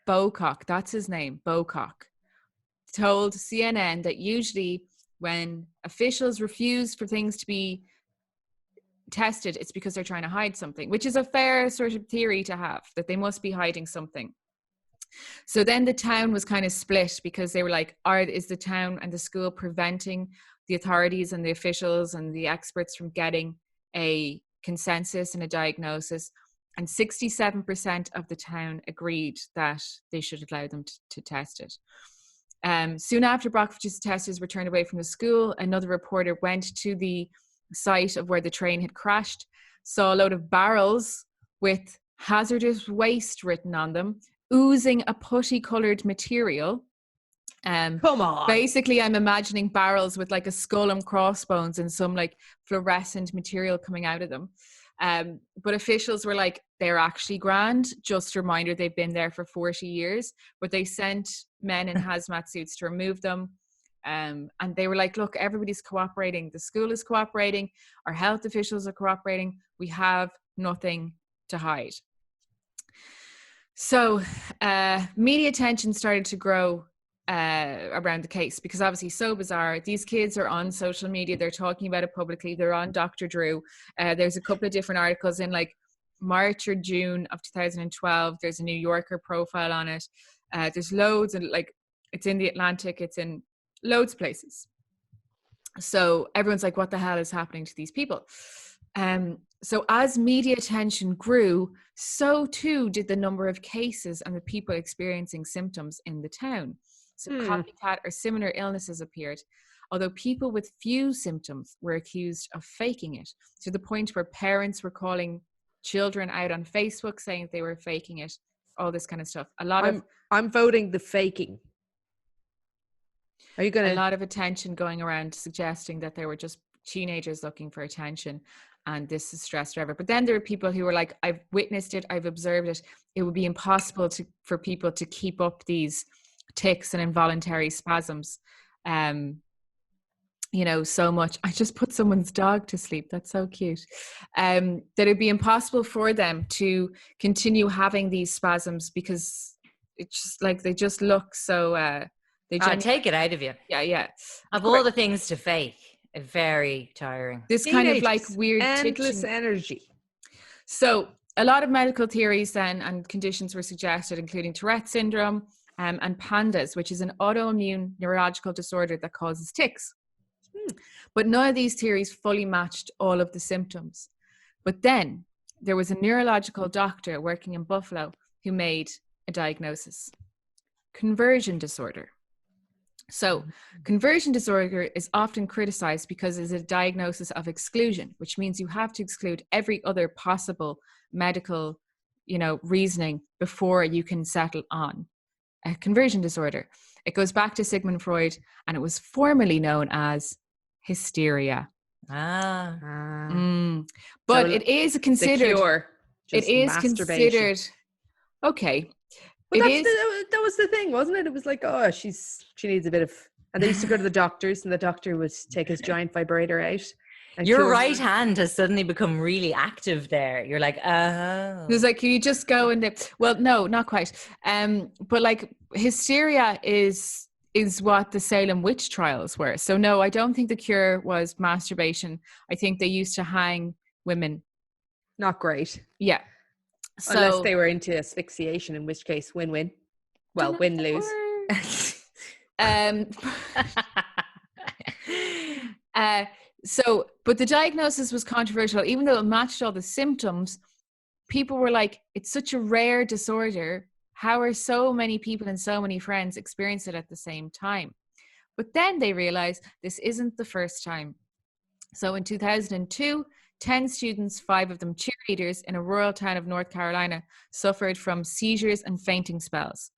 Bocock, that's his name, Bocock, told CNN that usually when officials refuse for things to be tested, it's because they're trying to hide something, which is a fair sort of theory to have, that they must be hiding something. So then the town was kind of split because they were like, is the town and the school preventing the authorities and the officials and the experts from getting a consensus and a diagnosis? And 67% of the town agreed that they should allow them to test it. Soon after Brockovich's testers were turned away from the school, another reporter went to the site of where the train had crashed, saw a load of barrels with hazardous waste written on them, oozing a putty-coloured material. Come on. Basically, I'm imagining barrels with like a skull and crossbones and some like fluorescent material coming out of them. But officials were like, they're actually grand. Just a reminder, they've been there for 40 years. But they sent men in hazmat suits to remove them. And they were like, look, everybody's cooperating. The school is cooperating. Our health officials are cooperating. We have nothing to hide. So media attention started to grow around the case, because obviously so bizarre. These kids are on social media. They're talking about it publicly. They're on Dr. Drew. There's a couple of different articles in like March or June of 2012. There's a New Yorker profile on it. There's loads, and like it's in the Atlantic. It's in loads of places. So everyone's like, what the hell is happening to these people? So as media attention grew, so too did the number of cases and the people experiencing symptoms in the town. So copycat or similar illnesses appeared, although people with few symptoms were accused of faking it, to the point where parents were calling children out on Facebook saying they were faking it, all this kind of stuff. I'm voting the faking. Are you going to? A lot of attention going around suggesting that they were just teenagers looking for attention, and this is stress forever. But then there are people who were like, I've witnessed it, I've observed it. It would be impossible for people to keep up these tics and involuntary spasms. so much. I just put someone's dog to sleep. That's so cute. That it'd be impossible for them to continue having these spasms because it's just like they just look so. They take it out of you. Yeah. Of all the things to fake, very tiring. This kind of like weird endless twitching. energy. So a lot of medical theories then and conditions were suggested, including Tourette syndrome and pandas, which is an autoimmune neurological disorder that causes tics. But none of these theories fully matched all of the symptoms. But then there was a neurological doctor working in Buffalo who made a diagnosis: conversion disorder. So conversion disorder is often criticized because it's a diagnosis of exclusion, which means you have to exclude every other possible medical, reasoning before you can settle on a conversion disorder. It goes back to Sigmund Freud, and it was formerly known as hysteria. But So it is considered. the cure, it is masturbation. considered okay. But that was the thing, wasn't it? It was like, oh, she needs a bit of. And they used to go to the doctors, and the doctor would take his giant vibrator out. Your right hand has suddenly become really active there. You're like, It was like, you just go and well, no, not quite. But like hysteria is what the Salem witch trials were. So no, I don't think the cure was masturbation. I think they used to hang women. Not great. Yeah. So, unless they were into asphyxiation, in which case win-win. Well, win-lose. But the diagnosis was controversial. Even though it matched all the symptoms, people were like, it's such a rare disorder. How are so many people and so many friends experience it at the same time? But then they realized this isn't the first time. So in 2002, 10 students, 5 of them cheerleaders in a rural town of North Carolina, suffered from seizures and fainting spells.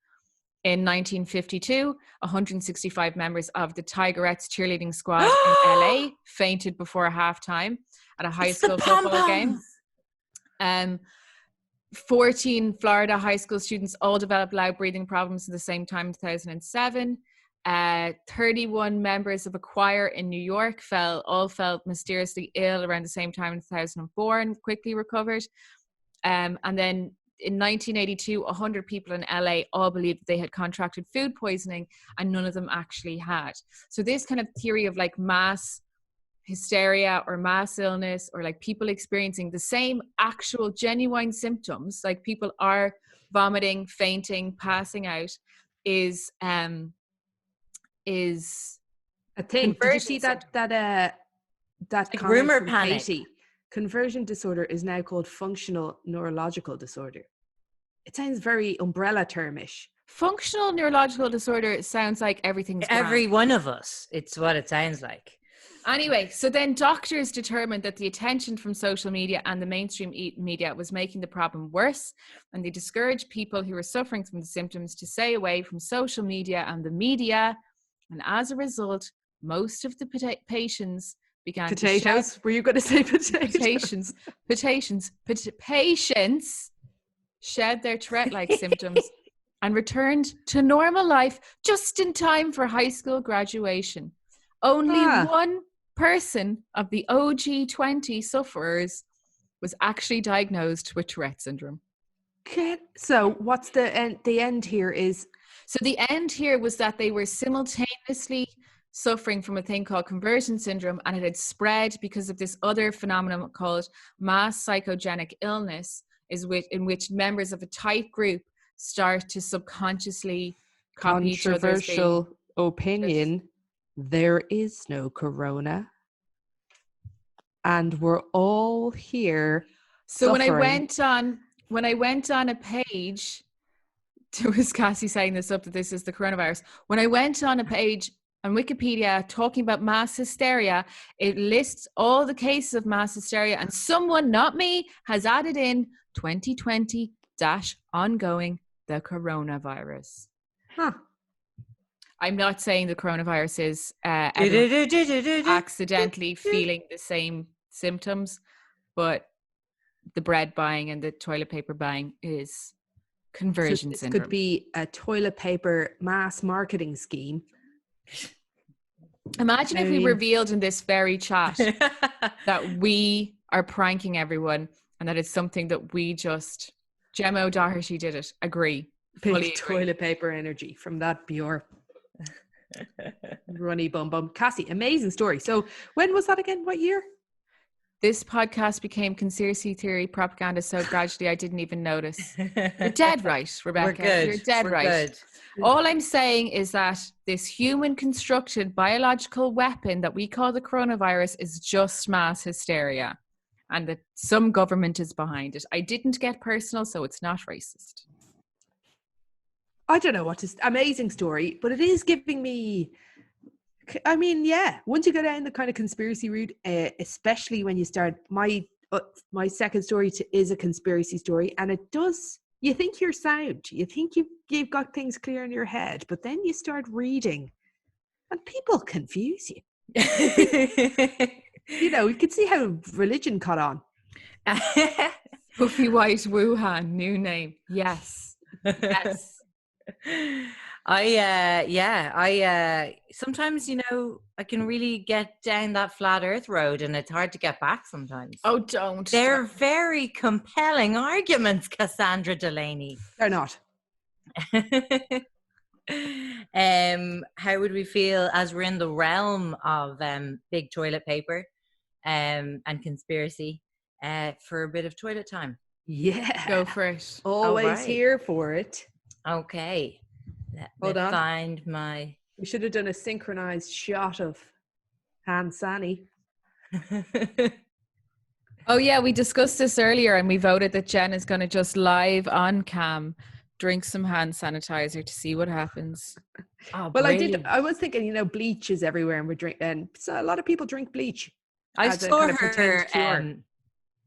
In 1952, 165 members of the Tigerettes cheerleading squad in LA fainted before halftime at a high school football game. 14 Florida high school students all developed loud breathing problems at the same time in 2007. 31 members of a choir in New York all felt mysteriously ill around the same time in 2004 and quickly recovered. And then in 1982, 100 people in LA all believed they had contracted food poisoning, and none of them actually had. So this kind of theory of like mass hysteria or mass illness, or like people experiencing the same actual genuine symptoms, like people are vomiting, fainting, passing out, is a thing. Did you see that like rumor panic? Katie? Conversion disorder is now called functional neurological disorder. It sounds very umbrella termish. Functional neurological disorder sounds like everything's every grand. one of us. It's what it sounds like. Anyway, so then doctors determined that the attention from social media and the mainstream media was making the problem worse, and they discouraged people who were suffering from the symptoms to stay away from social media and the media. And as a result, most of the patients began potatoes. To were you going to say potatoes? Patients shed their Tourette-like symptoms and returned to normal life just in time for high school graduation. Only one person of the OG 20 sufferers was actually diagnosed with Tourette syndrome. So what's the end? The end here is... So the end here was that they were simultaneously suffering from a thing called conversion syndrome, and it had spread because of this other phenomenon called mass psychogenic illness, in which members of a tight group start to subconsciously copy each other's controversial opinion. There is no corona, and we're all here. So suffering. when I went on a page, was Cassie saying this up that this is the coronavirus? When I went on a page on Wikipedia talking about mass hysteria, it lists all the cases of mass hysteria, and someone, not me, has added in 2020 ongoing the coronavirus. I'm not saying the coronavirus is accidentally feeling the same symptoms, but the bread buying and the toilet paper buying is conversion syndrome. Could be a toilet paper mass marketing scheme. Imagine if we mean- revealed in this very chat that we are pranking everyone and that it's something that we just... Gemma O'Doherty did it. Agree. Big Fully agree. toilet paper energy from that pure runny bum bum. Cassie, amazing story. So when was that again? What year? This podcast became conspiracy theory propaganda so gradually I didn't even notice. You're dead right, Rebecca. We're good. You're dead We're right. good. All I'm saying is that this human constructed biological weapon that we call the coronavirus is just mass hysteria, and that some government is behind it. I didn't get personal, so it's not racist. I don't know what to... Amazing story, but it is giving me... I mean, yeah, once you go down the kind of conspiracy route, especially when you start... My second story is a conspiracy story, and it does... You think you're sound. You think you've got things clear in your head, but then you start reading, and people confuse you. You know, you can see how religion caught on. Puffy White Wuhan, new name. Yes. Yes. I sometimes, you know, I can really get down that flat earth road and it's hard to get back sometimes. Oh, don't. They're very compelling arguments, Cassandra Delaney. They're not. How would we feel as we're in the realm of big toilet paper and conspiracy for a bit of toilet time? Yeah. Go for it. Always All right. here for it. Okay. Hold Let me on. find my... We should have done a synchronized shot of Han Sani. Oh, yeah, we discussed this earlier and we voted that Jen is going to just live on cam drink some hand sanitizer to see what happens. Oh, Well, brilliant. I was thinking, you know, bleach is everywhere and we're drinking, and so a lot of people drink bleach. I as a saw kind of pretend her... cure.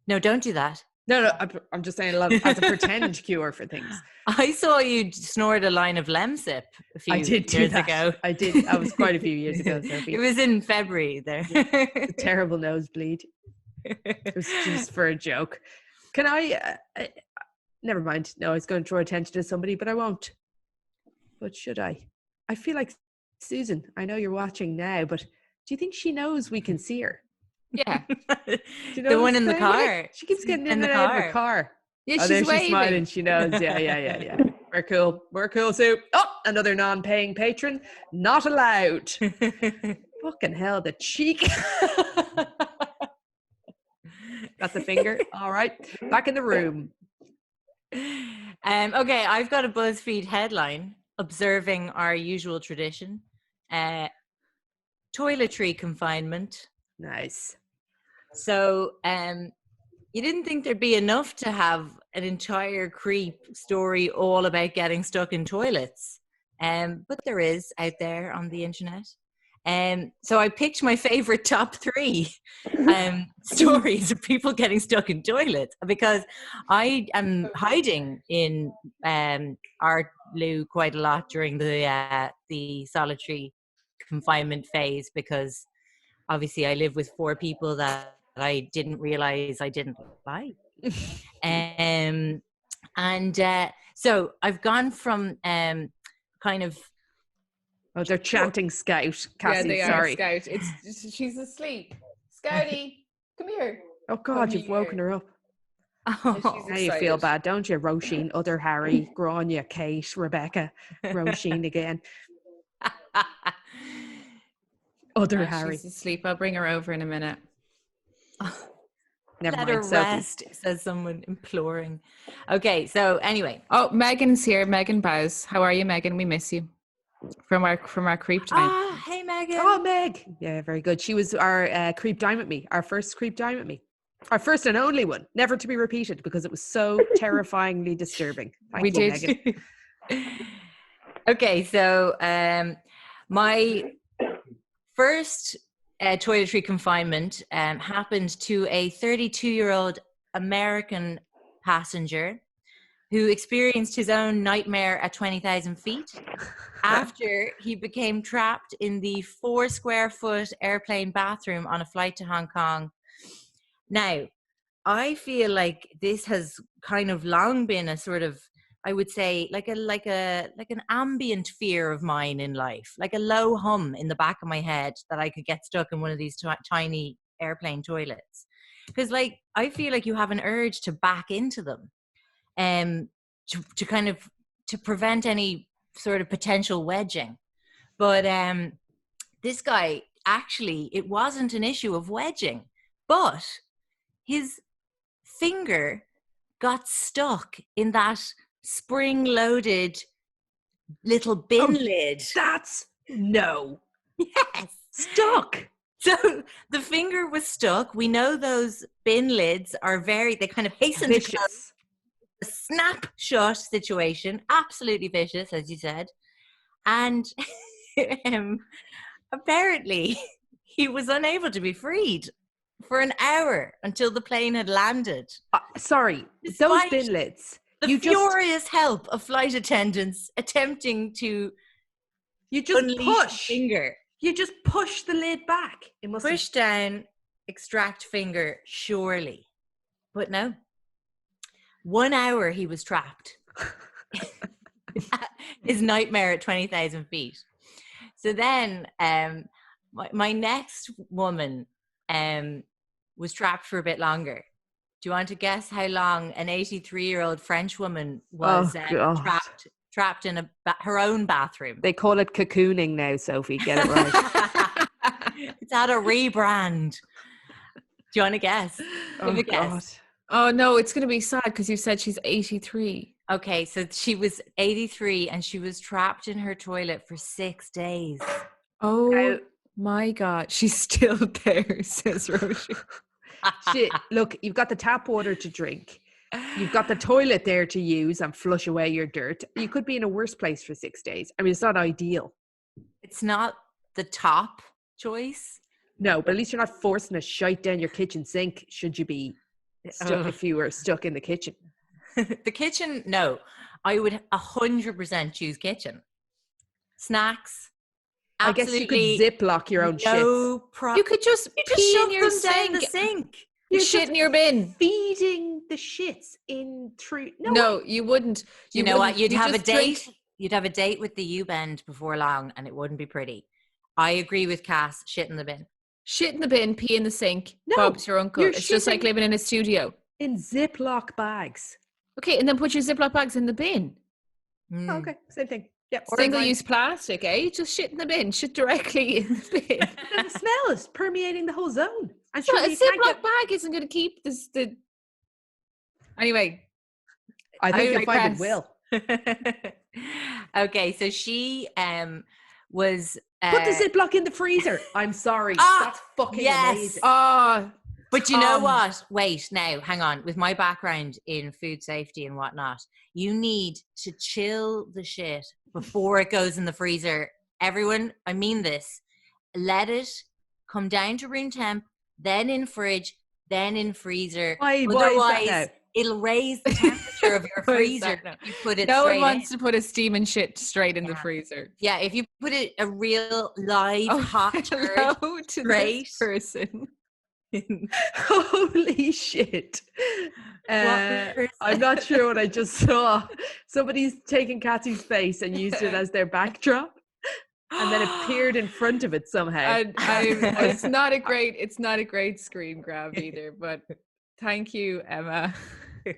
no, don't do that. No, I'm just saying a lot as a pretend cure for things. I saw you snort a line of Lemsip a few I did do years that. ago. I did. That was quite a few years ago, Sophie. It was in February there. A terrible nosebleed. It was just for a joke. Can I never mind. No, I was going to draw attention to somebody, but I won't. But should I? I feel like Susan, I know you're watching now, but do you think she knows we can see her? Yeah. Do you know The what one I'm in the saying? car. She keeps getting in In the and out of her car. car. Yeah, Oh, she's there waving. she's smiling. She knows. Yeah. We're cool. We're cool, Sue. Oh, another non-paying patron. Not allowed. Fucking hell, the cheek. Got the finger. All right. Back in the room. Okay, I've got a BuzzFeed headline observing our usual tradition. Toiletry confinement. Nice. So you didn't think there'd be enough to have an entire creep story all about getting stuck in toilets. But there is out there on the internet. So I picked my favorite top 3 stories of people getting stuck in toilets, because I am hiding in our loo quite a lot during the solitary confinement phase, because obviously I live with 4 people that I didn't realize I didn't like. So I've gone from kind of... Oh, they're chanting Scout. Cassie, Yeah, they sorry. are, Scout. She's asleep. Scouty, come here. Oh, God, Come you've woken here. her up. Oh, Now you feel bad, don't you? Roisin, other Harry, Grania, Kate, Rebecca, Roisin again. Other Harry. She's asleep. I'll bring her over in a minute. Never let mind, her Sophie. rest, says someone imploring. Okay, so anyway. Oh, Megan's here. Megan Bows. How are you, Megan? We miss you from our creep time. Ah, hey Megan. Oh, Meg. Yeah, very good. She was our creep dime with me, our first creep dime with me. Our first and only one, never to be repeated, because it was so terrifyingly disturbing. Thank We you, did. Megan. Okay, so my first toiletry confinement happened to a 32-year-old American passenger who experienced his own nightmare at 20,000 feet after he became trapped in the 4 square foot airplane bathroom on a flight to Hong Kong. Now, I feel like this has kind of long been a sort of I would say like an ambient fear of mine in life, like a low hum in the back of my head that I could get stuck in one of these tiny airplane toilets. Because like I feel like you have an urge to back into them, to kind of to prevent any sort of potential wedging. But this guy, actually, it wasn't an issue of wedging, but his finger got stuck in that spring-loaded little bin lid. That's no. Yes. Stuck. So the finger was stuck. We know those bin lids are they kind of hasten to close. A snap shut situation. Absolutely vicious, as you said. And apparently he was unable to be freed for an hour until the plane had landed. Sorry, Despite those bin lids. The furious help of flight attendants attempting to push. Finger. You just push the lid back. It must push down, extract finger, surely. But no. 1 hour he was trapped. His nightmare at 20,000 feet. So then my next woman was trapped for a bit longer. Do you want to guess how long an 83-year-old French woman was trapped in her own bathroom? They call it cocooning now, Sophie. Get it right. It's had a rebrand. Do you want to guess? Give a guess. Oh, no, it's going to be sad because you said she's 83. Okay, so she was 83 and she was trapped in her toilet for 6 days. Oh, my God. She's still there, says Rosie. Shit, look, you've got the tap water to drink. You've got the toilet there to use and flush away your dirt. You could be in a worse place for 6 days. I mean, it's not ideal. It's not the top choice. No, but at least you're not forcing a shite down your kitchen sink should you be stuck if you were stuck in the kitchen. The kitchen, no. I would 100% choose kitchen. Snacks. I guess you could Ziploc your own shits. You could just pee in your sink. Down the sink. You shit in your bin. Feeding the shits in through. No, you wouldn't. You know what? You'd have a date. You'd have a date with the U-Bend before long, and it wouldn't be pretty. I agree with Cass. Shit in the bin. Shit in the bin, pee in the sink. No, Bob's your uncle. It's just like living in a studio. In Ziploc bags. Okay, and then put your Ziploc bags in the bin. Oh, okay, same thing. Yep. Single-use plastic, eh? Just shit in the bin. Shit directly in the bin. The smell is permeating the whole zone. And so a Ziploc bag isn't going to keep this. Anyway, I think you'll find it will. Okay, so she was put the Ziploc in the freezer. I'm sorry, that's fucking amazing. But you know what? Wait, now, hang on. With my background in food safety and whatnot, you need to chill the shit before it goes in the freezer. Everyone, I mean this. Let it come down to room temp, then in fridge, then in freezer. Otherwise, it'll raise the temperature of your freezer. You put it no one wants to put a steaming shit straight in the freezer. Yeah, if you put it a real live hot turd straight person. Holy shit. I'm not sure what I just saw. Somebody's taken Kathy's face and used it as their backdrop and then appeared in front of it somehow. It's not a great screen grab either, but thank you, Emma.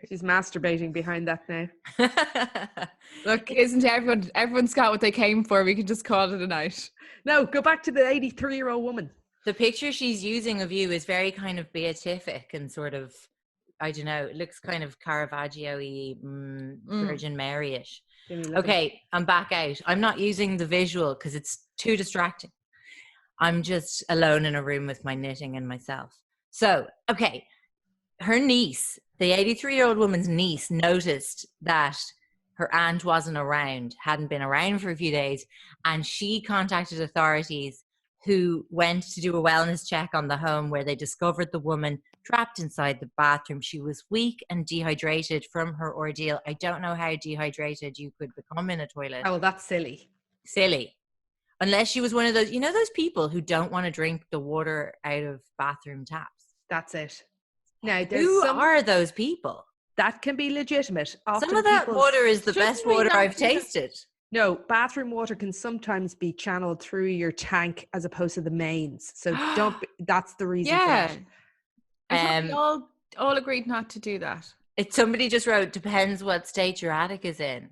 She's masturbating behind that now. Look, isn't everyone's got what they came for? We can just call it a night. No, go back to the 83-year-old woman. The picture she's using of you is very kind of beatific and sort of, I don't know, it looks kind of Caravaggio-y, Virgin Mary-ish. Okay, I'm back out. I'm not using the visual because it's too distracting. I'm just alone in a room with my knitting and myself. So, okay, her niece, the 83-year-old woman's niece, noticed that her aunt wasn't around, hadn't been around for a few days, and she contacted authorities who went to do a wellness check on the home where they discovered the woman trapped inside the bathroom. She was weak and dehydrated from her ordeal. I don't know how dehydrated you could become in a toilet. Oh, that's silly. Silly. Unless she was one of those, you know, those people who don't want to drink the water out of bathroom taps. That's it. Now, who are those people? That can be legitimate. Often Some of that people's- water is the Shouldn't best we water not I've do that? tasted. No, bathroom water can sometimes be channeled through your tank as opposed to the mains. So don't. That's the reason for Yeah. that. I thought we Um, all agreed not to do that. Somebody just wrote, depends what state your attic is in.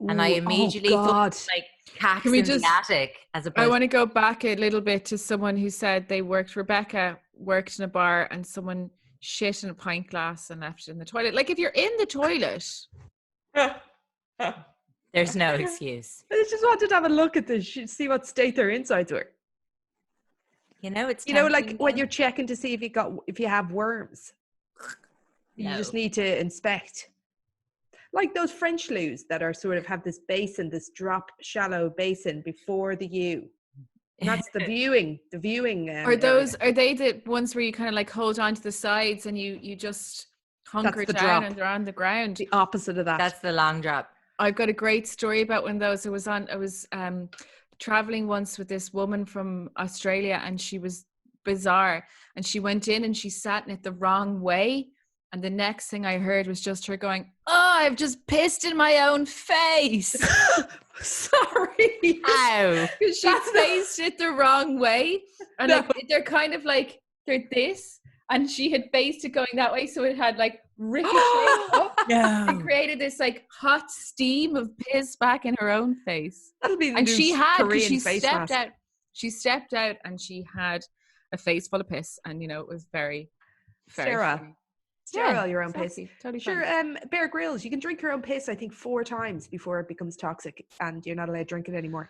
And I Ooh, immediately oh thought God. like cats Can we in just- the attic as I opposed want to go back a little bit to someone who said Rebecca worked in a bar and someone shit in a pint glass and left it in the toilet. Like if you're in the toilet, there's no excuse. I just wanted to have a look at this, see what state their insides were. It's You know, like tempting, when though. you're checking to see if you have worms. You just need to inspect. Like those French loos that are sort of have this basin, this drop shallow basin before the U. And that's the viewing. are they the ones where you kind of like hold on to the sides and you just hunker the down drop. and they're on the ground? The opposite of that. That's the long drop. I've got a great story about one of those. I was traveling once with this woman from Australia and she was bizarre. And she went in and she sat in it the wrong way. And the next thing I heard was just her going, "Oh, I've just pissed in my own face." Sorry. Ow. She faced it the wrong way. And like, they're kind of like, they're this. And she had faced it going that way. So it had like ricocheted up and created this like hot steam of piss back in her own face. That'll be the And new she had, because Korean she face stepped mask. out. She stepped out and she had a face full of piss. And, it was very, very Sarah. funny. Sterile your own exactly. piss. Totally Sure, fine. Bear Grylls, you can drink your own piss, I think, 4 times before it becomes toxic and you're not allowed to drink it anymore.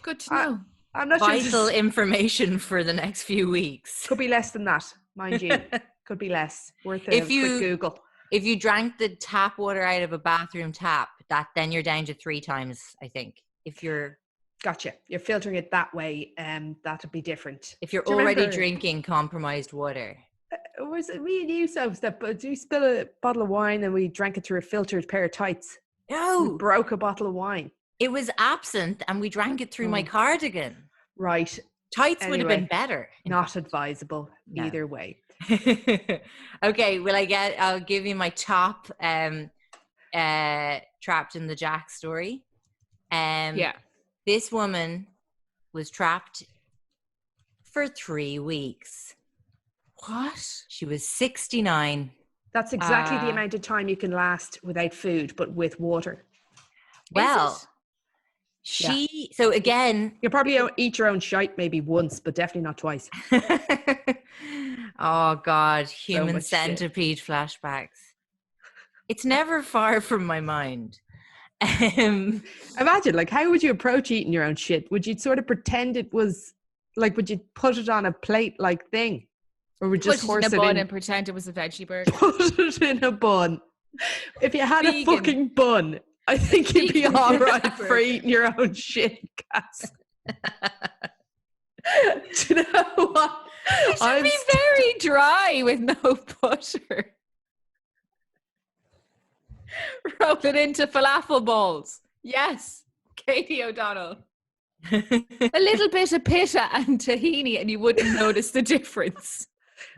Good to know. I'm not sure. Vital information for the next few weeks. Could be less than that, mind you. Could be less. Worth a quick Google. If you drank the tap water out of a bathroom tap, then you're down to 3 times, I think. If you're Gotcha. You're filtering it that way, that'd be different. If you're Do you already remember- drinking compromised water. Was it me and you, Sophs, that do you spill a bottle of wine and we drank it through a filtered pair of tights? No. We broke a bottle of wine. It was absinthe and we drank it through my cardigan. Right. Tights would have Anyway, been better. Not advisable No. either way. Okay, I'll give you my top trapped in the Jack story. Yeah. This woman was trapped for 3 weeks. What? She was 69. That's exactly the amount of time you can last without food, but with water. Well, so again, You'll probably eat your own shite maybe once, but definitely not twice. oh God, human much shit. centipede flashbacks. It's never far from my mind. Imagine, like, how would you approach eating your own shit? Would you sort of pretend it was, like, would you put it on a plate-like thing? Or would you just Put it horse in a it bun in? and pretend it was a veggie burger. Put it in a bun. If you had a Vegan. fucking bun, I think you'd be Vegan all right veggie for burger. eating your own shit, Cass. Do you know what? It should be very dry with no butter. Roll it into falafel balls. Yes, Katie O'Donnell. A little bit of pitta and tahini and you wouldn't notice the difference.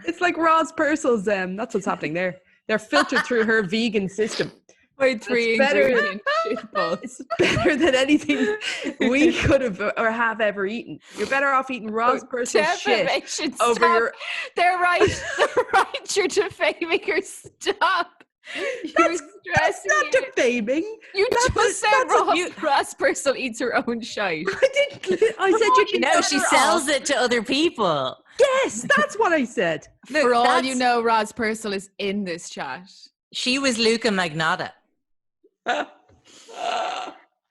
It's like Roz Purcell's, that's what's happening there. They're filtered through her vegan system. By 3 better- ingredient shit balls. It's better than anything we could have or have ever eaten. You're better off eating Roz Purcell's shit Defamation, over stop. your... They're right. They're right. You're defaming her. Stop. That's not defaming. You That's just said Ross Purcell eats her own shite. I didn't. I said you can. No, she sells it to other people. Yes, that's what I said. Look, For all that's- you know, Ross Purcell is in this chat. She was Luca Magnotta.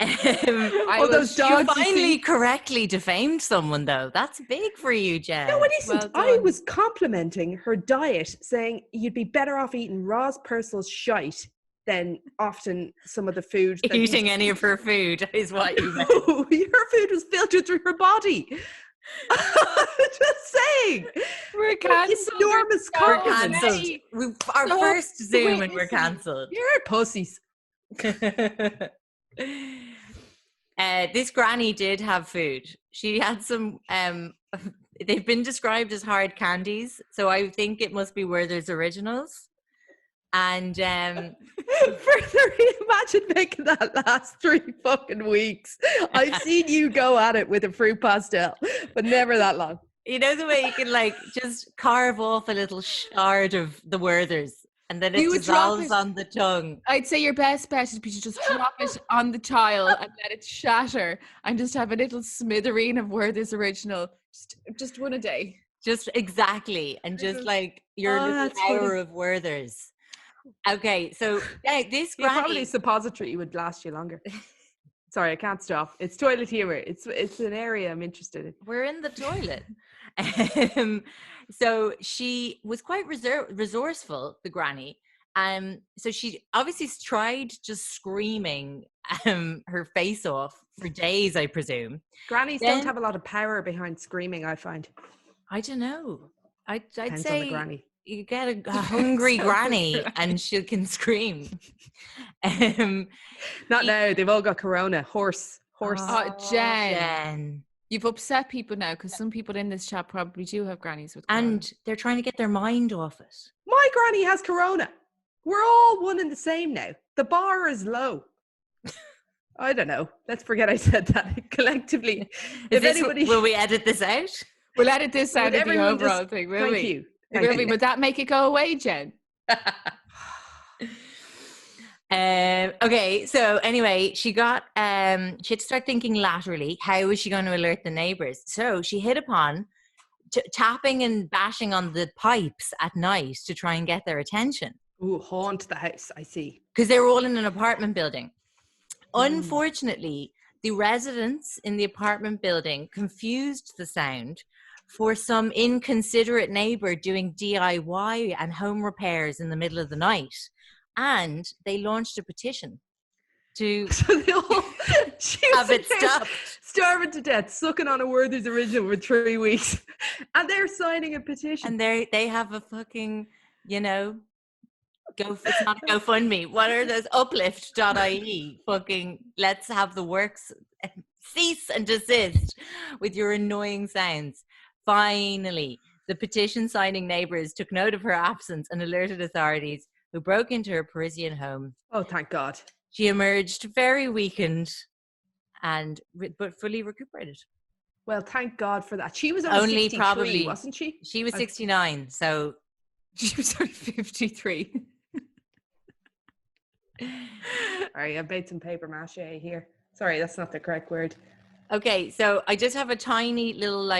All those You dogs. you finally see. correctly defamed someone, though. That's big for you, Jen. No, it isn't. Well I done. was complimenting her diet, saying you'd be better off eating Roz Purcell's shite than often some of the food. that Eating any of her food is what you meant. No, her food was filtered through her body. Just saying. We're cancelled. Enormous We're compliment. cancelled. Our So, first Zoom wait, and we're listen. cancelled. You're pussies. This granny did have food. She had some they've been described as hard candies, so I think it must be Werther's Originals. And Further, imagine making that last 3 fucking weeks. I've seen you go at it with a fruit pastel, but never that long. you know the way you can like just carve off a little shard of the Werther's and then it You would drop dissolves it. on the tongue. I'd say your best bet is to just drop it on the tile and let it shatter and just have a little smithereen of Werther's original. Just one a day. Just exactly. And just like your little that's hour funny. of Werther's. Okay, so this Yeah, granny, probably suppository would last you longer. Sorry, I can't stop. It's toilet humor. It's an area I'm interested in. we're in the toilet. So she was quite resourceful, the granny. So she obviously tried just screaming her face off for days, I presume. Grannies Then- don't have a lot of power behind screaming, I find. I don't know. I'd Depends on the say granny. you get a hungry granny and she can scream. Not now. They've all got corona. Horse. Oh, Jen. Jen. You've upset people now because some people in this chat probably do have grannies with corona. And they're trying to get their mind off it. My granny has corona. We're all one and the same now. The bar is low. I don't know. Let's forget I said that collectively. Will we edit this out? We'll edit this out of the everyone overall just- thing, will Thank we? you. Will Thank we? you. Would that make it go away, Jen? Okay, so anyway, she had to start thinking laterally. How was she going to alert the neighbors? So she hit upon tapping and bashing on the pipes at night to try and get their attention. Ooh, haunt the house, I see. Because they were all in an apartment building. Unfortunately, the residents in the apartment building confused the sound for some inconsiderate neighbor doing DIY and home repairs in the middle of the night. And they launched a petition to So they all have it stopped. starving to death, sucking on a Werther's original for 3 weeks, and they're signing a petition. And they have a fucking, it's not a GoFundMe. What are those? Uplift.ie. Fucking let's have the works cease and desist with your annoying sounds. Finally, the petition signing neighbors took note of her absence and alerted authorities, who broke into her Parisian home. Oh, thank God. She emerged very weakened but fully recuperated. Well, thank God for that. She was only 63, probably wasn't she? She was 69, so She was only 53. Sorry, I made some paper mache here. Sorry, that's not the correct word. okay. So I just have a tiny little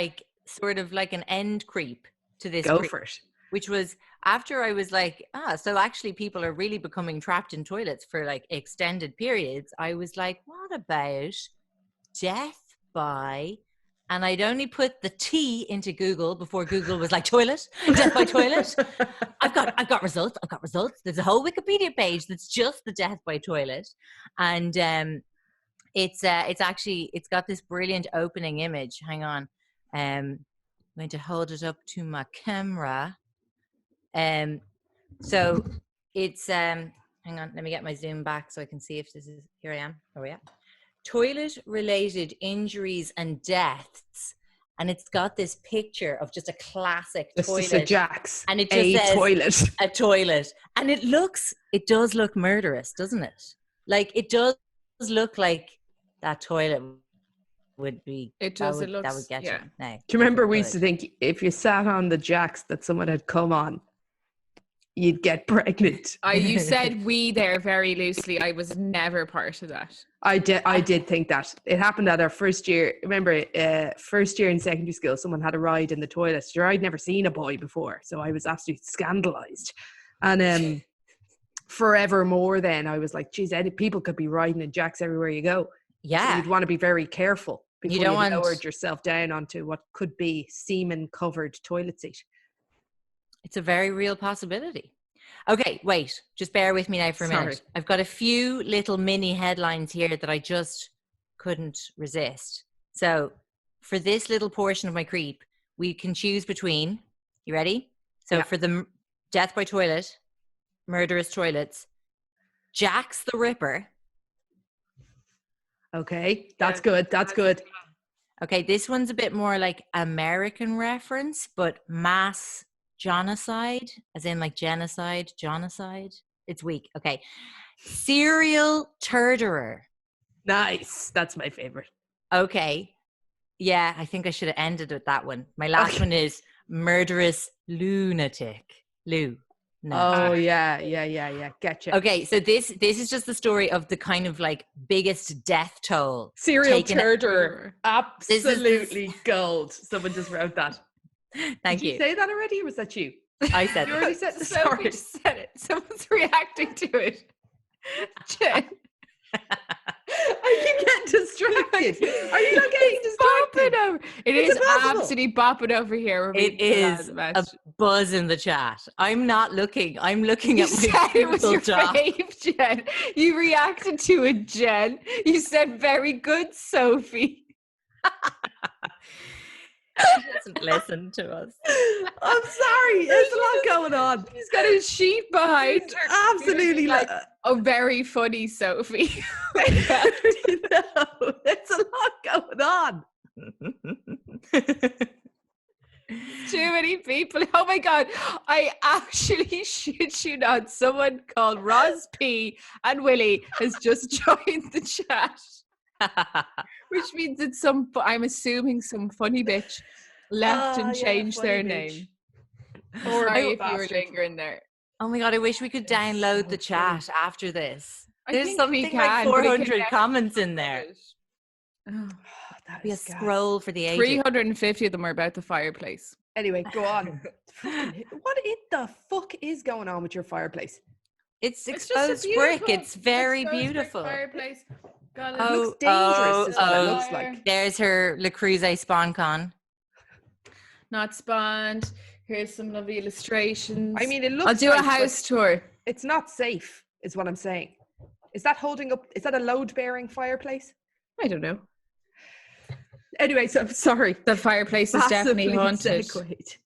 sort of like an end creep to this. Go creep, for it. which was after I was like, so actually people are really becoming trapped in toilets for like extended periods. I was like, what about death by, and I'd only put the T into Google before Google was like toilet, death by toilet. I've got results. There's a whole Wikipedia page that's just the death by toilet. And it's got this brilliant opening image. Hang on. I'm going to hold it up to my camera. So it's hang on, let me get my zoom back so I can see if this is, here I am. Oh yeah. Toilet related injuries and deaths. And it's got this picture of just a classic toilet. This is a Jack's. And it just says toilet. a toilet. And it does look murderous, doesn't it? Like it does look like that toilet would be. It does. That It would looks. get Yeah. you. No, Do you remember we it used to think if you sat on the Jack's that someone had come on, you'd get pregnant? You said we there very loosely. I was never part of that. I did think that. It happened at our first year. Remember, first year in secondary school, someone had a ride in the toilet. Sure, I'd never seen a boy before, so I was absolutely scandalized. And forevermore then, I was like, geez, people could be riding in Jacks everywhere you go. Yeah. So you'd want to be very careful before you don't want- lowered yourself down onto what could be semen-covered toilet seat. It's a very real possibility. Okay, wait. Just bear with me now for a minute. Sorry. I've got a few little mini headlines here that I just couldn't resist. So for this little portion of my creep, we can choose between, you ready? So Yeah. for the death by toilet, murderous toilets, Jack's the Ripper. Okay, that's good. That's good. Okay, this one's a bit more like American reference, but mass genocide, as in like genocide. It's weak. Okay. Serial turderer. Nice. That's my favorite. Okay. Yeah, I think I should have ended with that one. My last one is murderous lunatic. Lou. No. Oh yeah. Getcha. Okay, so this is just the story of the kind of like biggest death toll. Serial taken- turder. Absolutely gold. Someone just wrote that. Thank Did you say that already, or was that you? I said You it. already said. Sophie Sorry. just said it. Someone's reacting to it. Jen. I keep getting distracted. Are you not getting distracted? Bopping over. It's Is impossible. absolutely bopping over here. We're It being is mad a about. buzz in the chat. I'm not looking. I'm looking You at my said it was Google your Doc. fave, Jen. You reacted to it, Jen. You said, very good, Sophie. She doesn't listen to us. I'm sorry. There's a lot going on. She's got a sheet behind It's her. absolutely like, oh, very funny, Sophie. no, there's a lot going on. Too many people. Oh my god, I actually shit you not. Someone called Roz P and Willie has just joined the chat. Which means it's some, I'm assuming some funny bitch left and changed their name. Or Sorry if you were bastard. lingering there. Oh my god, I wish we could download the chat after this. I There's think something we like can, but it can 400 never comments in there. Oh, That Be a is gas. scroll for the ages. 350 of them are about the fireplace. Anyway, go on. What in the fuck is going on with your fireplace? It's It's just a exposed brick. beautiful- It's very exposed brick beautiful. Fireplace. Got It a- looks dangerous, is what it oh. looks like. There's her Le Creuset spawn con. Not spawned. Here's some lovely illustrations. I mean, it looks. I'll do a nice, but house tour. It's not safe, is what I'm saying. Is that holding up? Is that a load-bearing fireplace? I don't know. Anyway, so I'm sorry. The fireplace is definitely haunted. segued.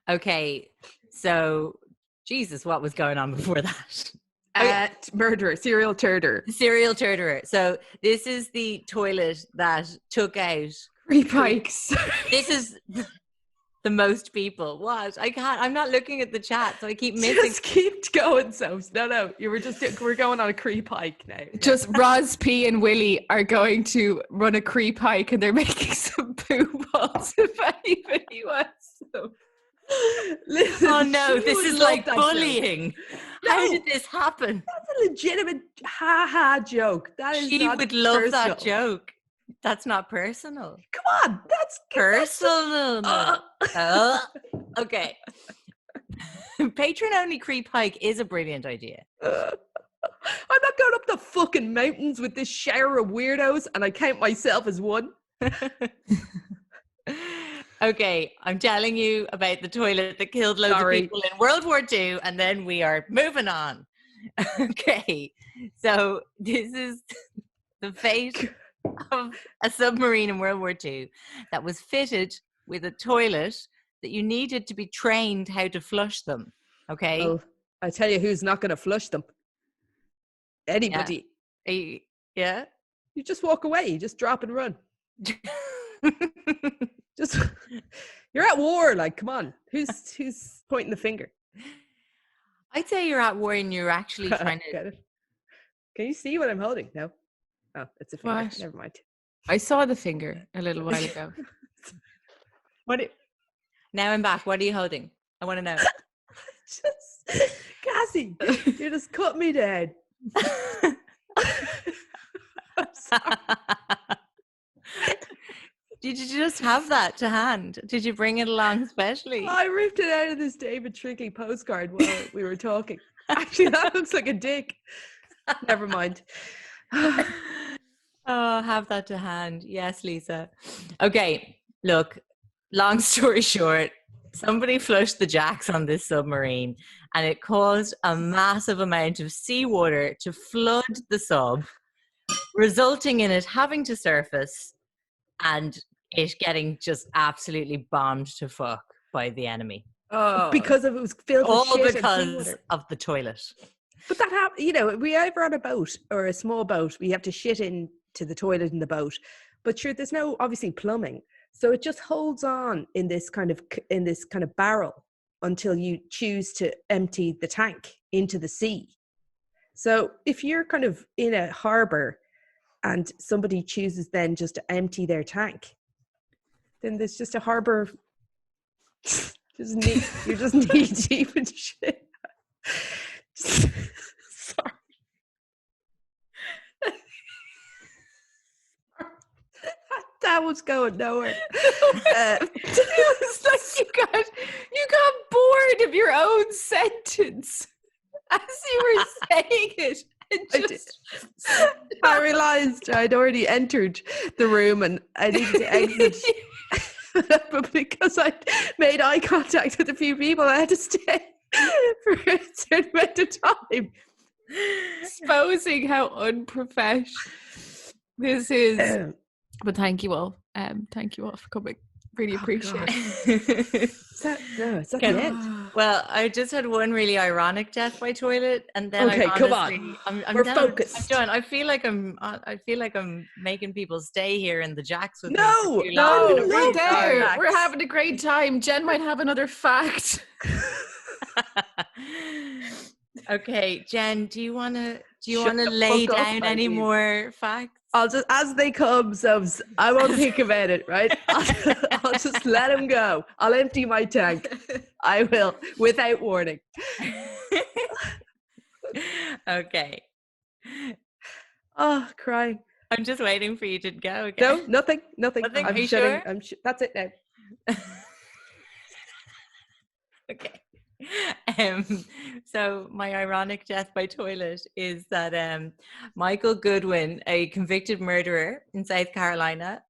Okay, so Jesus, what was going on before that? Murderer, serial turder. Serial turderer. So this is the toilet that took out. Three pikes. This is the most people. What? I can't. I'm not looking at the chat, so I keep missing. Just keep going, Sophs. No, you were just. We're going on a creep hike now. Just Roz P and Willie are going to run a creep hike, and they're making some poo balls if anybody wants them. Listen, Oh no, she this would is love like that joke. bullying. How No. did this happen? That's a legitimate ha joke. That is She not would love that personal. joke. That's not personal. Come on, that's Personal. Okay. Patron only creep hike is a brilliant idea. I'm not going up the fucking mountains with this shower of weirdos, and I count myself as one. Okay, I'm telling you about the toilet that killed loads Sorry. of people in World War II, and then we are moving on. Okay, so this is the fate of a submarine in World War II that was fitted with a toilet that you needed to be trained how to flush them. Okay? Well, I tell you who's not going to flush them. Anybody. Yeah? You just walk away. You just drop and run. Just you're at war. Like, come on. Who's pointing the finger? I'd say you're at war and you're actually trying to... Get it? Can you see what I'm holding? No. Oh, it's a finger. What? Never mind. I saw the finger a little while ago. Now I'm back. What are you holding? I want to know. Just, Cassie, you just cut me down. I'm sorry. Did you just have that to hand? Did you bring it along specially? I ripped it out of this David Tricky postcard while we were talking. Actually, that looks like a dick. Never mind. Oh, have that to hand. Yes, Lisa. Okay, look, long story short, somebody flushed the jacks on this submarine and it caused a massive amount of seawater to flood the sub, resulting in it having to surface and it getting just absolutely bombed to fuck by the enemy. Oh, because of it was filled with All shit and because seawater. of the toilet. But that happens, you know, if we ever on a boat or a small boat, we have to shit into the toilet in the boat. But sure, there's no obviously plumbing, so it just holds on in this kind of barrel, until you choose to empty the tank into the sea. So if you're kind of in a harbour and somebody chooses then just to empty their tank, then there's just a harbour. You're just knee deep in shit. Sorry. That was going nowhere. It was like you got bored of your own sentence as you were saying it. I realised I'd already entered the room and I needed to exit. But because I made eye contact with a few people, I had to stay for a certain amount of time. Exposing how unprofessional this is. But thank you all. Thank you all for coming. Really appreciate it. Is that the end? Well, I just had one really ironic death by toilet, and then okay, honestly, come on. I'm We're done. focused. I'm done. I feel like I'm making people stay here in the jacks with me. No, We're there. We're having a great time. Jen might have another fact. Okay, Jen, do you want to Shut the lay fuck up, down any Eileen. more facts? I'll just, as they come, so I won't think about it, right? I'll just let them go. I'll empty my tank. I will, without warning. Okay. Oh, crying. I'm just waiting for you to go again. No, nothing. Nothing? I'm Are you shutting. sure? That's it now. Okay. So my ironic death by toilet is that Michael Goodwin, a convicted murderer in South Carolina,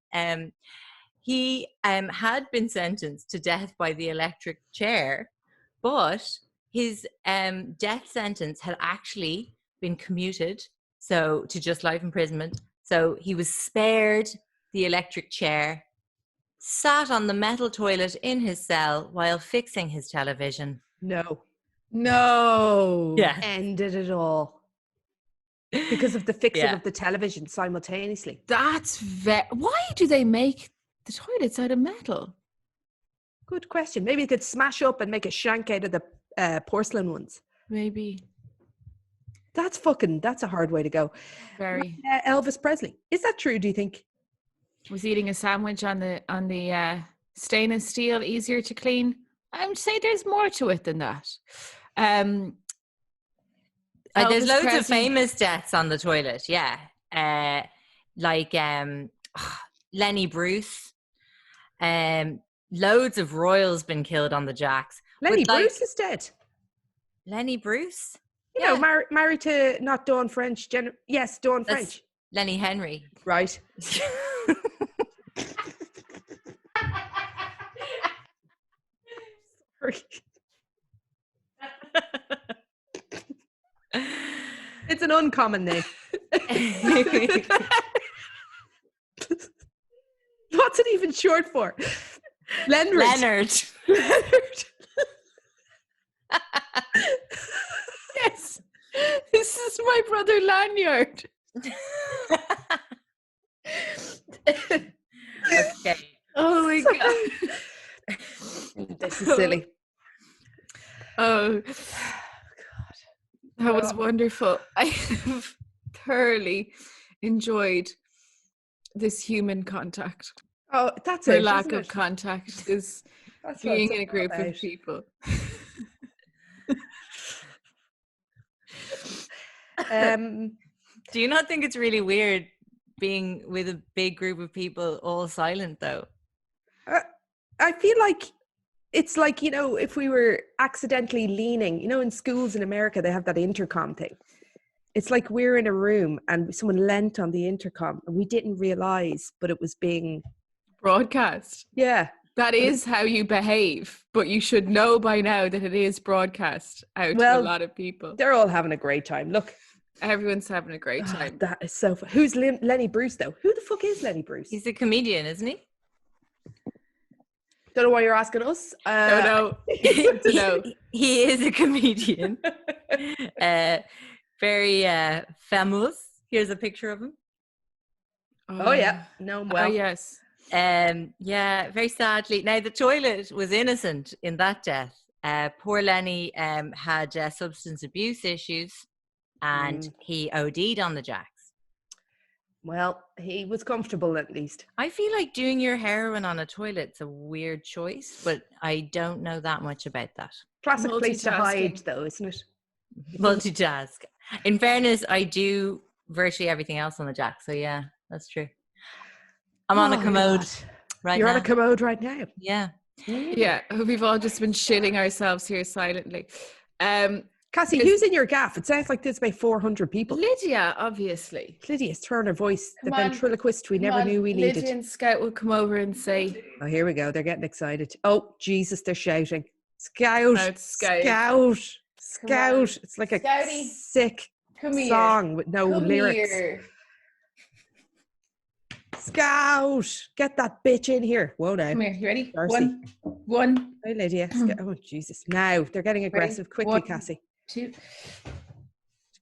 he had been sentenced to death by the electric chair, but his death sentence had actually been commuted to just life imprisonment. So he was spared the electric chair, sat on the metal toilet in his cell while fixing his television. No. Yeah. Ended it all. Because of the fixing of the television simultaneously. That's why do they make the toilets out of metal? Good question. Maybe you could smash up and make a shank out of the porcelain ones. Maybe. That's a hard way to go. Very. Elvis Presley. Is that true, do you think? Was eating a sandwich on the stainless steel easier to clean? I would say there's more to it than that. There's loads of famous deaths on the toilet, yeah. Like Lenny Bruce. Loads of royals been killed on the jacks. Lenny Bruce is dead. Lenny Bruce? You know, married to not Dawn French. Yes, Dawn French. Lenny Henry. Right. Sorry. It's an uncommon name. What's it even short for? Leonard. Yes. This is my brother Lanyard. Okay. Oh my God. This is silly. Oh, God. That was wonderful. I have thoroughly enjoyed this human contact. Oh, that's or it. lack of contact is being in a group of people. Do you not think it's really weird being with a big group of people all silent though? I feel like it's like, you know, if we were accidentally leaning, you know, in schools in America, they have that intercom thing. It's like we're in a room and someone leant on the intercom and we didn't realize, but it was being broadcast. Yeah. That is how you behave, but you should know by now that it is broadcast out to a lot of people. They're all having a great time. Look. Everyone's having a great time. That is so fun. Who's Lenny Bruce, though? Who the fuck is Lenny Bruce? He's a comedian, isn't he? Don't know why you're asking us. No. He is a comedian. Very famous. Here's a picture of him. Oh yeah. Know him well. Oh, yes. Yeah, very sadly. Now, the toilet was innocent in that death. Poor Lenny had substance abuse issues, and he OD'd on the jacks. Well, he was comfortable at least. I feel like doing your heroin on a toilet's a weird choice, but I don't know that much about that. Classic place to hide, though, isn't it? Multitask. In fairness, I do virtually everything else on the jack, so yeah, that's true. I'm on a commode right You're now. on a commode right now. Yeah. Yeah, we've all just been shitting ourselves here silently. Cassie, who's in your gaff? It sounds like there's about 400 people. Lydia, obviously. Lydia's turn her voice. The Come on. ventriloquist we never knew we needed. Lydia and Scout will come over and say... Oh, here we go. They're getting excited. Oh, Jesus, they're shouting. Scout. Oh, it's Scout. Scout. Scout. It's like a Scouty. sick song with no lyrics. Here. Scout. Get that bitch in here. Whoa, now. Come here. You ready? Darcy. One. Hi, Lydia. Oh, Jesus. Now, they're getting aggressive. Quickly, One. Cassie. 2.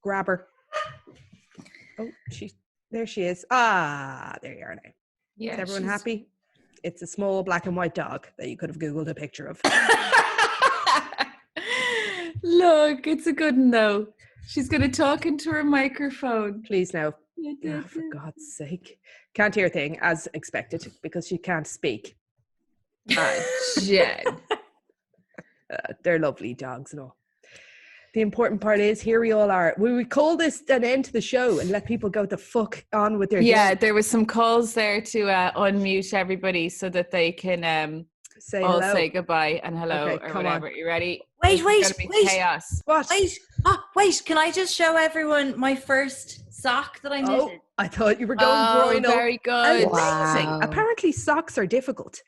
Grab her. Oh, there she is. Ah, there you are now. Yeah, Is everyone happy? It's a small black and white dog that you could have Googled a picture of. Look, it's a good one though. She's going to talk into her microphone. Please no. Oh, for God's sake. Can't hear a thing, as expected, because she can't speak. Jen. They're lovely dogs and all. The important part is, here we all are. Will we call this an end to the show and let people go the fuck on with their day? There was some calls there to unmute everybody so that they can say all hello. Say goodbye and hello Okay, or come whatever. on. You ready? Wait, It's gonna be chaos. What? Wait, can I just show everyone my first sock that I knitted? Oh, I thought you were going groinal. Very good. Amazing. Apparently socks are difficult.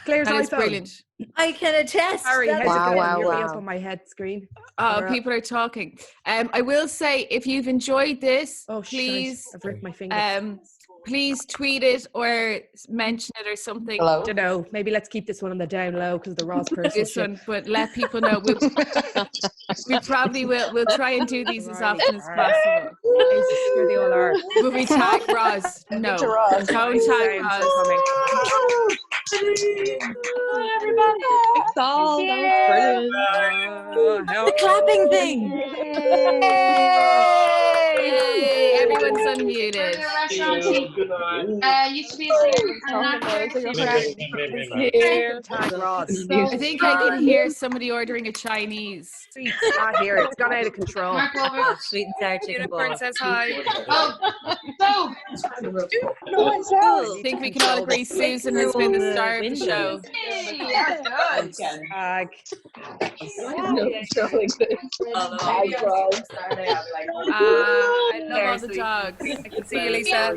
Claire's That is iPhone. brilliant. I can attest. Sorry, how's that- it going? You're way up on my head screen. Oh, people are talking. I will say, if you've enjoyed this, please, please, I've ripped my finger. please tweet it or mention it or something. Don't know. Maybe let's keep this one on the down low because the Ross person. This one, but let people know. We probably will. We'll try and do these as often as possible. Here they all are. Will we tag Roz? No, don't tag Roz. Everybody. It's all brilliant. The clapping thing. Yay! Everyone's unmuted. Used to be a singer and not Tag Ross. I think I can hear somebody ordering a Chinese. Not here. It's gone out of control. Sweet and sour chicken ball. Unicorn says hi. I think we can all agree Susan has been the star of the show. Tag. I love all the dogs. See you, Lisa.